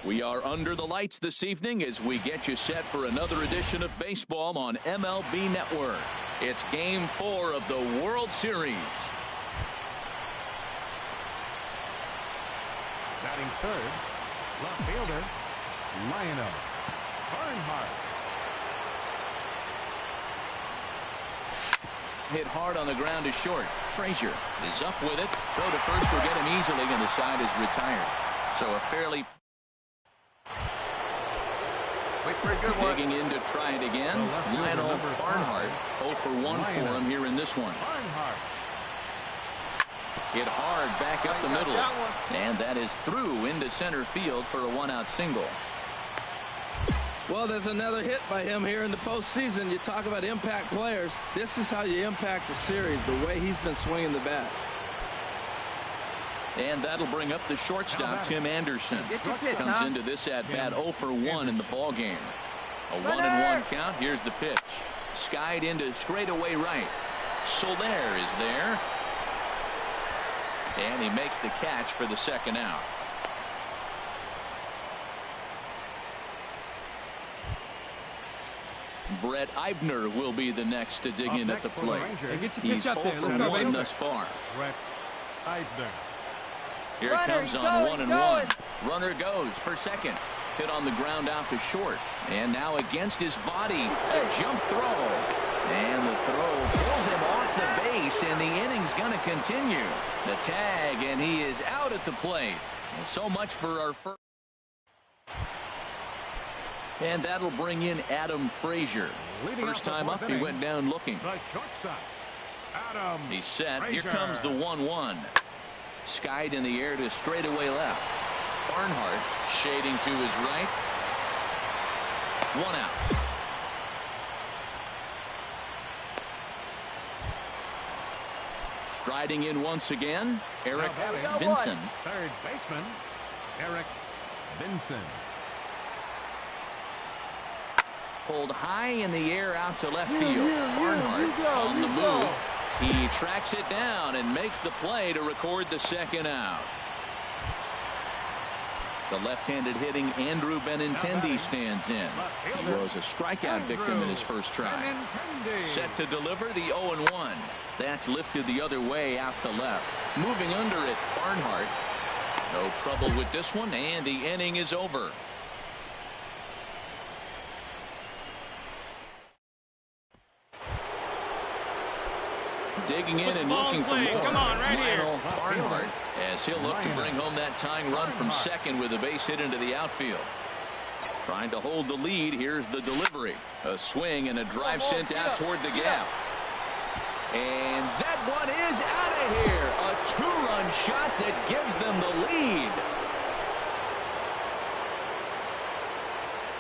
[SPEAKER 1] We are under the lights this evening as we get you set for another edition of baseball on MLB Network. It's Game 4 of the World Series.
[SPEAKER 3] Batting third, left fielder, Lionel Earnhardt.
[SPEAKER 1] Hit hard on the ground to short. Frazier is up with it. Throw to first will get him easily, and the side is retired. So a fairly...
[SPEAKER 8] Wait for a good one.
[SPEAKER 1] Digging in to try it again. Lionel Earnhardt 0 for 1 for him here in this one. Hit hard back up the middle. And that is through into center field for a 1-out single.
[SPEAKER 4] Well, there's another hit by him here in the postseason. You talk about impact players. This is how you impact the series, the way he's been swinging the bat.
[SPEAKER 1] And that'll bring up the shortstop, Tim Anderson. Comes into this at-bat 0 for 1 in the ball game. A 1-1 count. Here's the pitch. Skied into straightaway right. Soler is there. And he makes the catch for the second out. Brett Eibner will be the next to dig in at the plate. He's 0 for 1 thus far.
[SPEAKER 3] Brett Eibner.
[SPEAKER 1] Here it comes on 1-1. Runner goes for second. Hit on the ground out to short. And now against his body, a jump throw. And the throw pulls him off the base, and the inning's going to continue. The tag, and he is out at the plate. And so much for our first. And that'll bring in Adam Frazier. First time up, he went down looking.
[SPEAKER 3] The shortstop, Adam
[SPEAKER 1] He's set.
[SPEAKER 3] Frazier.
[SPEAKER 1] Here comes the 1-1. Skied in the air to straightaway left. Earnhardt shading to his right. 1 out. Striding in once again, Eric Vinson.
[SPEAKER 3] Third baseman, Eric Vinson.
[SPEAKER 1] Pulled high in the air out to left field. Earnhardt on the move. He tracks it down and makes the play to record the second out. The left-handed hitting Andrew Benintendi stands in. He was a strikeout victim in his first try. Set to deliver the 0-1. That's lifted the other way out to left. Moving under it, Earnhardt. No trouble with this one, and the inning is over. Digging in and looking for more.
[SPEAKER 6] Come on, right
[SPEAKER 1] Lionel Earnhardt, as he'll look to bring home that tying run from second with a base hit into the outfield. Trying to hold the lead. Here's the delivery. A swing and a drive sent out toward the gap. And that one is out of here. A 2-run shot that gives them the lead.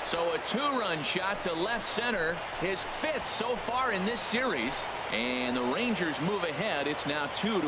[SPEAKER 1] So a 2-run shot to left center, his 5th so far in this series. And the Rangers move ahead. It's now 2-1.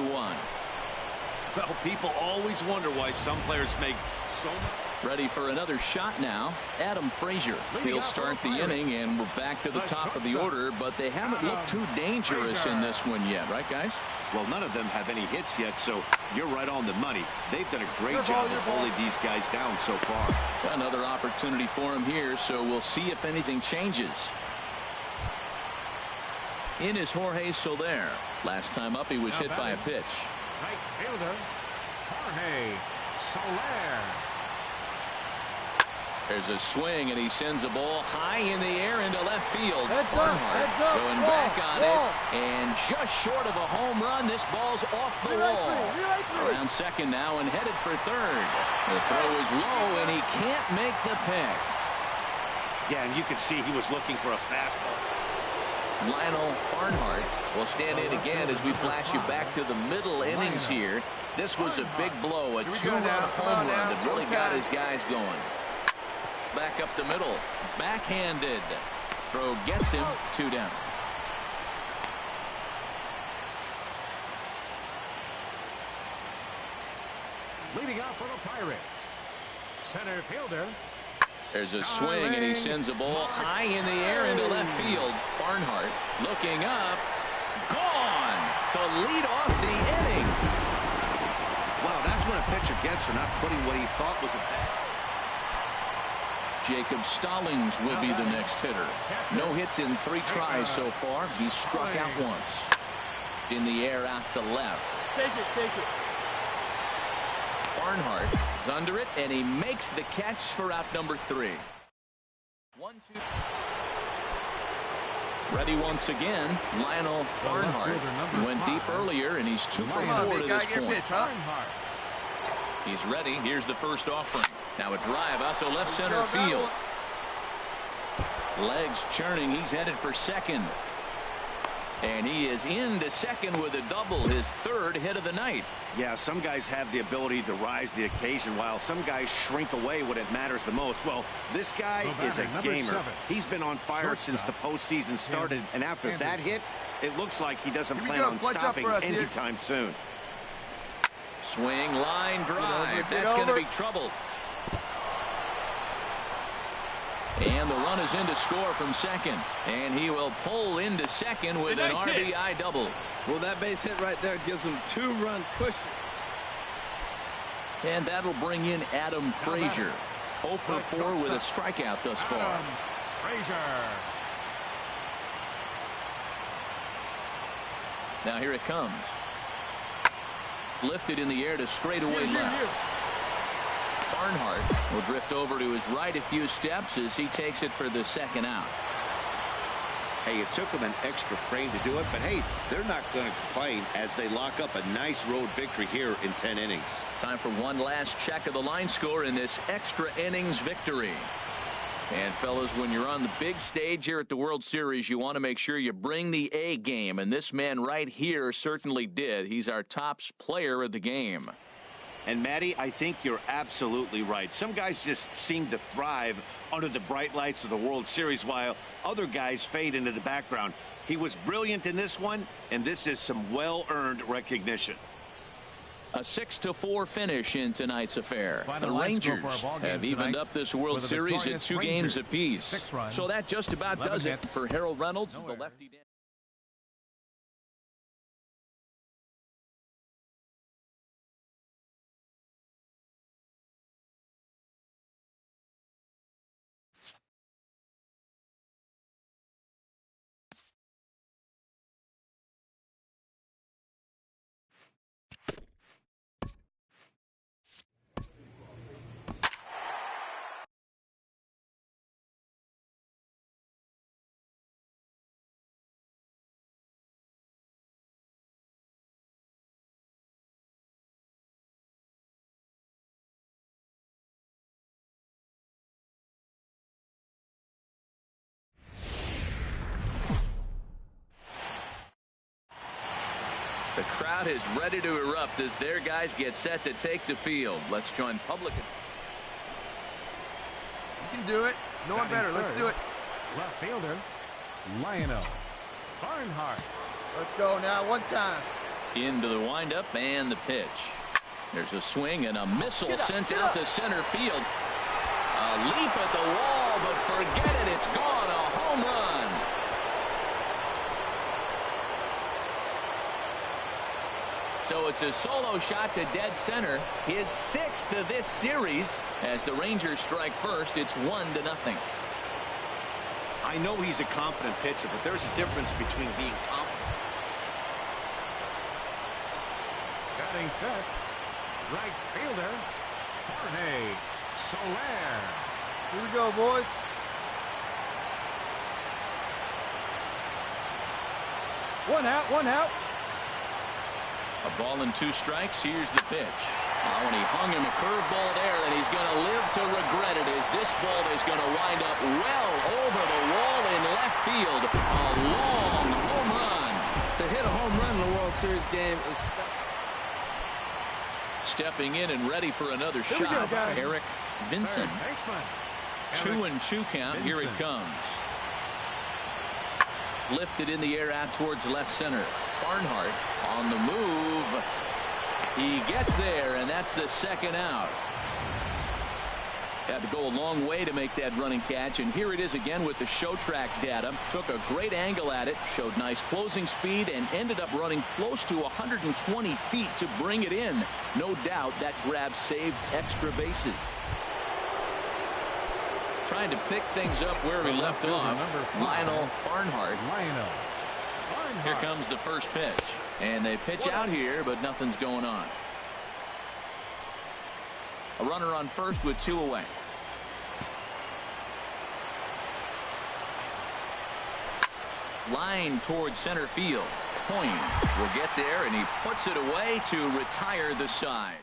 [SPEAKER 2] Well, people always wonder why some players make so much.
[SPEAKER 1] Ready for another shot now. Adam Frazier. He'll start the inning, and we're back to the top of the order, but they haven't looked too dangerous in this one yet, right, guys?
[SPEAKER 2] Well, none of them have any hits yet, so you're right on the money. They've done a great job of holding these guys down so far.
[SPEAKER 1] Another opportunity for him here, so we'll see if anything changes. In is Jorge Soler. Last time up, he was hit by a pitch.
[SPEAKER 3] Right fielder, Jorge Soler.
[SPEAKER 1] There's a swing, and he sends a ball high in the air into left field. Earnhardt going back on it, and just short of a home run. This ball's off the wall. Around second now and headed for third. The throw is low, and he can't make the pick.
[SPEAKER 2] Yeah, and you can see he was looking for a fastball.
[SPEAKER 1] Lionel Earnhardt will stand in again as we flash you back to the middle innings here. This was a big blow, a 2-run home run that really got his guys going. Back up the middle, backhanded. Throw gets him, 2 down.
[SPEAKER 3] Leading off for the Pirates, center fielder.
[SPEAKER 1] There's a swing, and he sends a ball high in the air into left field. Earnhardt looking up, gone to lead off the inning.
[SPEAKER 2] Wow, that's what a pitcher gets for not putting what he thought was a bad.
[SPEAKER 1] Jacob Stallings will be the next hitter. No hits in 3 tries so far. He's struck out once. In the air out to left.
[SPEAKER 6] Take it, take it.
[SPEAKER 1] Barnhart is under it, and he makes the catch for out number 3. 1-2. Ready once again, Lionel Barnhart. He went deep earlier, and he's 2 for 4 to this point.
[SPEAKER 8] Pitch, huh?
[SPEAKER 1] He's ready. Here's the first offering. Now a drive out to left center field. Legs churning. He's headed for second. And he is into second with a double, his 3rd hit of the night.
[SPEAKER 2] Yeah, some guys have the ability to rise to the occasion, while some guys shrink away when it matters the most. Well, this guy is a gamer. He's been on fire since the postseason started, and after that hit, it looks like he doesn't plan on stopping anytime soon.
[SPEAKER 1] Swing, line drive. That's going to be trouble. And the run is in to score from second. And he will pull into second with an RBI double.
[SPEAKER 4] Well, that base hit right there gives him 2-run push.
[SPEAKER 1] And that'll bring in Adam Frazier. 0 for 4 with a strikeout thus far.
[SPEAKER 3] Frazier.
[SPEAKER 1] Now here it comes. Lifted in the air to straightaway left. Barnhart will drift over to his right a few steps as he takes it for the second out.
[SPEAKER 2] Hey, it took them an extra frame to do it, but hey, they're not going to complain as they lock up a nice road victory here in 10 innings.
[SPEAKER 1] Time for one last check of the line score in this extra innings victory. And fellas, when you're on the big stage here at the World Series, you want to make sure you bring the A game, and this man right here certainly did. He's our top player of the game.
[SPEAKER 2] And Matty, I think you're absolutely right. Some guys just seem to thrive under the bright lights of the World Series, while other guys fade into the background. He was brilliant in this one, and this is some well-earned recognition.
[SPEAKER 1] A 6-4 finish in tonight's affair. The Rangers have evened up this World Series at 2 games apiece. So that just about does it for Harold Reynolds, the lefty. The crowd is ready to erupt as their guys get set to take the field. Let's join public.
[SPEAKER 8] You can do it. No one better. Let's do it.
[SPEAKER 3] Left fielder, Lionel Barnhart.
[SPEAKER 8] Let's go now. One time.
[SPEAKER 1] Into the windup and the pitch. There's a swing and a missile sent out to center field. A leap at the wall, but forget it. It's gone. A home run. So it's a solo shot to dead center. His 6th of this series. As the Rangers strike first, it's 1-0.
[SPEAKER 2] I know he's a confident pitcher, but there's a difference between being confident.
[SPEAKER 3] Batting fifth, right fielder, Jorge Soler.
[SPEAKER 6] Here we go, boys. One out, one out.
[SPEAKER 1] A ball and 2 strikes. Here's the pitch. Oh, and he hung him a curveball there, and he's going to live to regret it as this ball is going to wind up well over the wall in left field. A long home run.
[SPEAKER 4] To hit a home run in the World Series game is
[SPEAKER 1] stepping in and ready for another shot. Eric Vincent. 2-2 count. Here it comes. Lifted in the air out towards left center. Barnhart on the move. He gets there, and that's the second out. Had to go a long way to make that running catch, and here it is again with the show track data. Took a great angle at it, showed nice closing speed, and ended up running close to 120 feet to bring it in. No doubt that grab saved extra bases. trying to pick things up where we left off. Lionel Barnhart. Here comes the first pitch. And they pitch out here, but nothing's going on. A runner on first with 2 away. Line towards center field. Point will get there, and he puts it away to retire the side.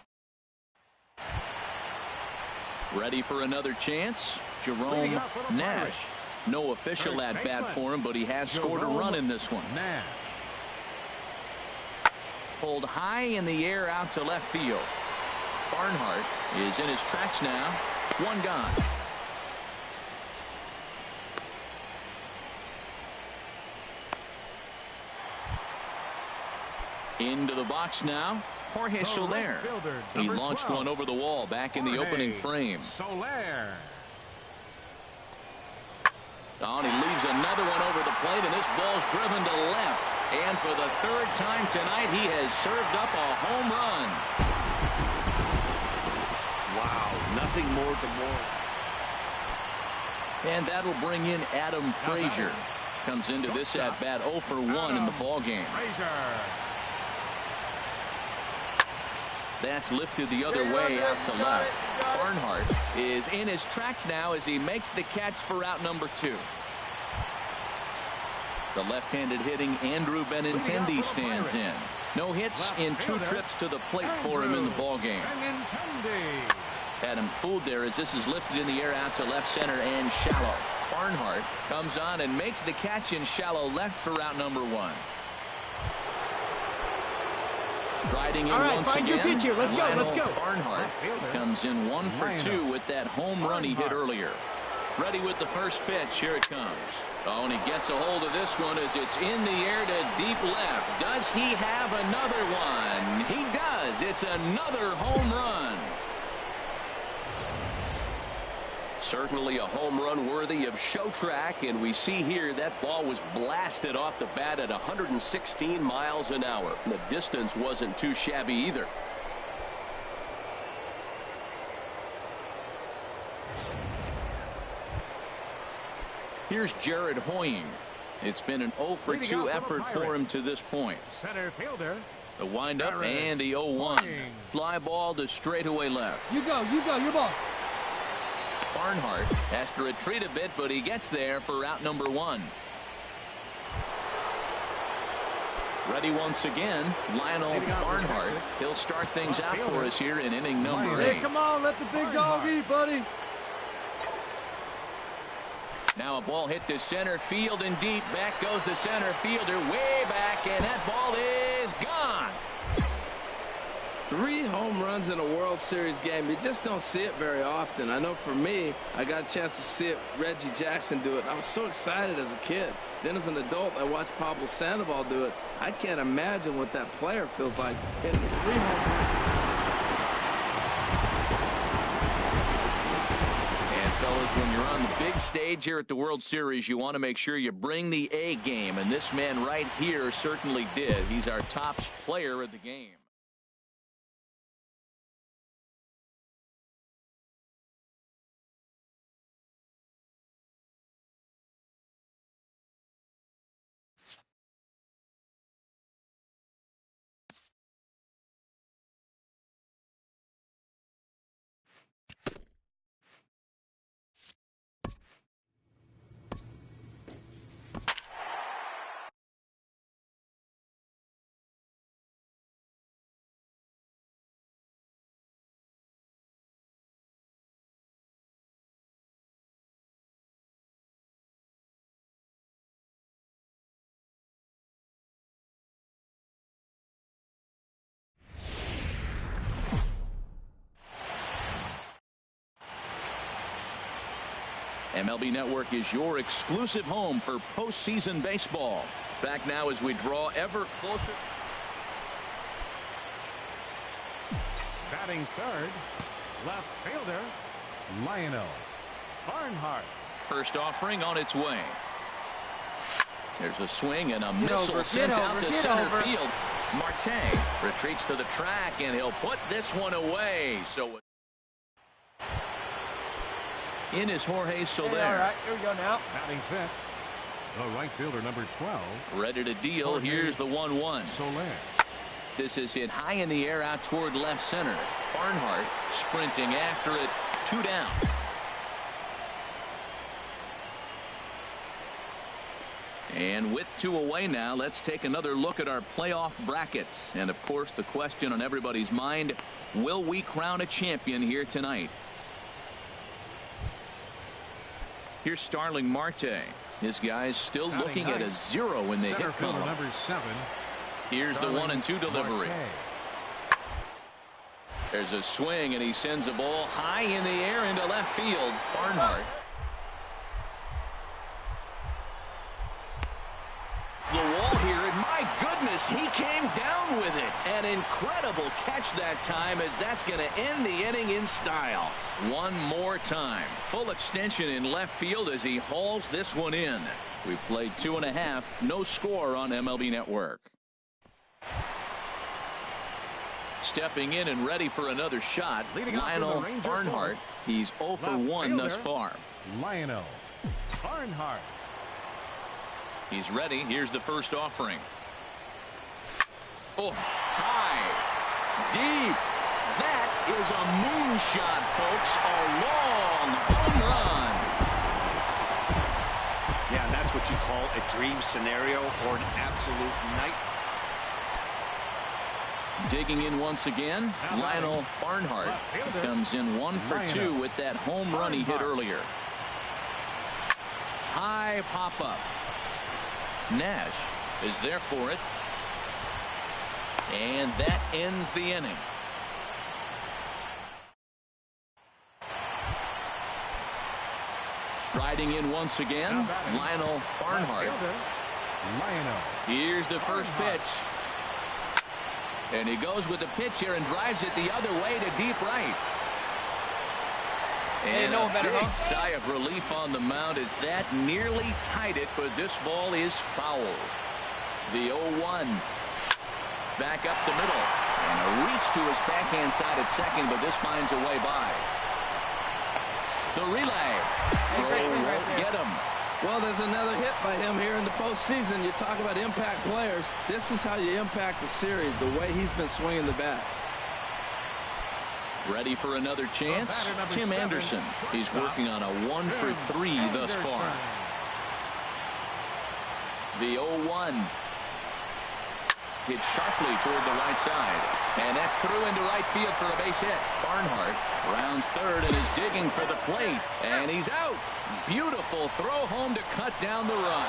[SPEAKER 1] Ready for another chance. Jerome Nash. No official at bat for him, but he has scored a run in this one. Pulled high in the air out to left field. Barnhart is in his tracks now. 1 gone. Into the box now. Jorge Soler. He launched one over the wall back in the opening frame.
[SPEAKER 3] Soler.
[SPEAKER 1] Oh, and he leaves another one over the plate, and this ball's driven to left. And for the 3rd time tonight, he has served up a home run.
[SPEAKER 2] Wow, nothing more to more.
[SPEAKER 1] And that'll bring in Adam Frazier. Comes into this at bat 0 for 1 in the ball game. That's lifted the other way out to left. Barnhart is in his tracks now as he makes the catch for out number 2. The left-handed hitting Andrew Benintendi stands in. No hits in 2 trips to the plate for him in the ball game. Had him fooled there as this is lifted in the air out to left center and shallow. Barnhart comes on and makes the catch in shallow left for out number 1. Striding in once again.
[SPEAKER 6] Your pitch here. Let's go.
[SPEAKER 1] Barnhart comes in 1 for 2 with that home run he hit earlier. Ready with the first pitch. Here it comes. Oh, and he gets a hold of this one as it's in the air to deep left. Does he have another one? He does. It's another home run.
[SPEAKER 9] Certainly a home run worthy of show track, and we see here that ball was blasted off the bat at 116 miles an hour. The distance wasn't too shabby either.
[SPEAKER 1] Here's Jared Hoying. It's been an 0 for 2 effort for him to this point.
[SPEAKER 3] Center fielder.
[SPEAKER 1] The windup and the 0-1. Fly ball to straightaway left.
[SPEAKER 6] You go, your ball.
[SPEAKER 1] Barnhart has to retreat a bit, but he gets there for out number 1. Ready once again, Lionel Barnhart. He'll start things out for us here in inning number 8.
[SPEAKER 6] Hey, come on, let the big dog eat, buddy.
[SPEAKER 1] Now a ball hit to center field and deep. Back goes the center fielder way back, and that ball is gone.
[SPEAKER 4] 3 home runs in a World Series game. You just don't see it very often. I know for me, I got a chance to see it, Reggie Jackson do it. I was so excited as a kid. Then as an adult, I watched Pablo Sandoval do it. I can't imagine what that player feels like hitting 3 home runs.
[SPEAKER 1] And fellas, when you're on the big stage here at the World Series, you want to make sure you bring the A game. And this man right here certainly did. He's our top player of the game. MLB Network is your exclusive home for postseason baseball. Back now as we draw ever closer.
[SPEAKER 3] Batting third, left fielder, Lionel Barnhart.
[SPEAKER 1] First offering on its way. There's a swing and a missile sent out to center field. Marte retreats to the track, and he'll put this one away. So In is Jorge Soler.
[SPEAKER 5] Hey, all right, here we go now.
[SPEAKER 3] Batting fifth, the right fielder, number 12.
[SPEAKER 1] Ready to deal. Here's the 1-1.
[SPEAKER 3] Soler.
[SPEAKER 1] This is hit high in the air out toward left center. Barnhart sprinting after it. 2 down. And with 2 away now, let's take another look at our playoff brackets. And of course, the question on everybody's mind, will we crown a champion here tonight? Here's Starling Marte. His guys still looking at a 0 in the hit column.
[SPEAKER 3] Number 7.
[SPEAKER 1] Here's the 1-2 delivery. There's a swing, and he sends a ball high in the air into left field. Barnhart. The wall here, and my goodness, he came down with it. An incredible catch that time, as that's going to end the inning in style. One more time. Full extension in left field as he hauls this one in. We've played 2.5. No score on MLB Network. Stepping in and ready for another shot, Lionel Barnhart. He's 0 for 1 thus far.
[SPEAKER 3] Lionel Barnhart.
[SPEAKER 1] He's ready. Here's the first offering. Oh, high, deep. That is a moonshot, folks. A long home run.
[SPEAKER 2] Yeah, that's what you call a dream scenario or an absolute night.
[SPEAKER 1] Digging in once again, Lionel Barnhart comes in 1 for 2 with that home run he hit earlier. High pop-up. Nash is there for it. And that ends the inning. Riding in once again, Lionel Barnhart. Here's the first pitch. And he goes with the pitch here and drives it the other way to deep right. And a big sigh of relief on the mound as that nearly tied it, but this ball is foul. The 0-1. Back up the middle. And a reach to his backhand side at second, but this finds a way by. The relay. Won't get him.
[SPEAKER 4] Well, there's another hit by him here in the postseason. You talk about impact players. This is how you impact the series, the way he's been swinging the bat.
[SPEAKER 1] Ready for another chance? Tim Anderson. He's working on a 1 for 3 thus far. The 0-1. Hit sharply toward the right side. And that's through into right field for a base hit. Barnhart rounds third and is digging for the plate. And he's out. Beautiful throw home to cut down the run.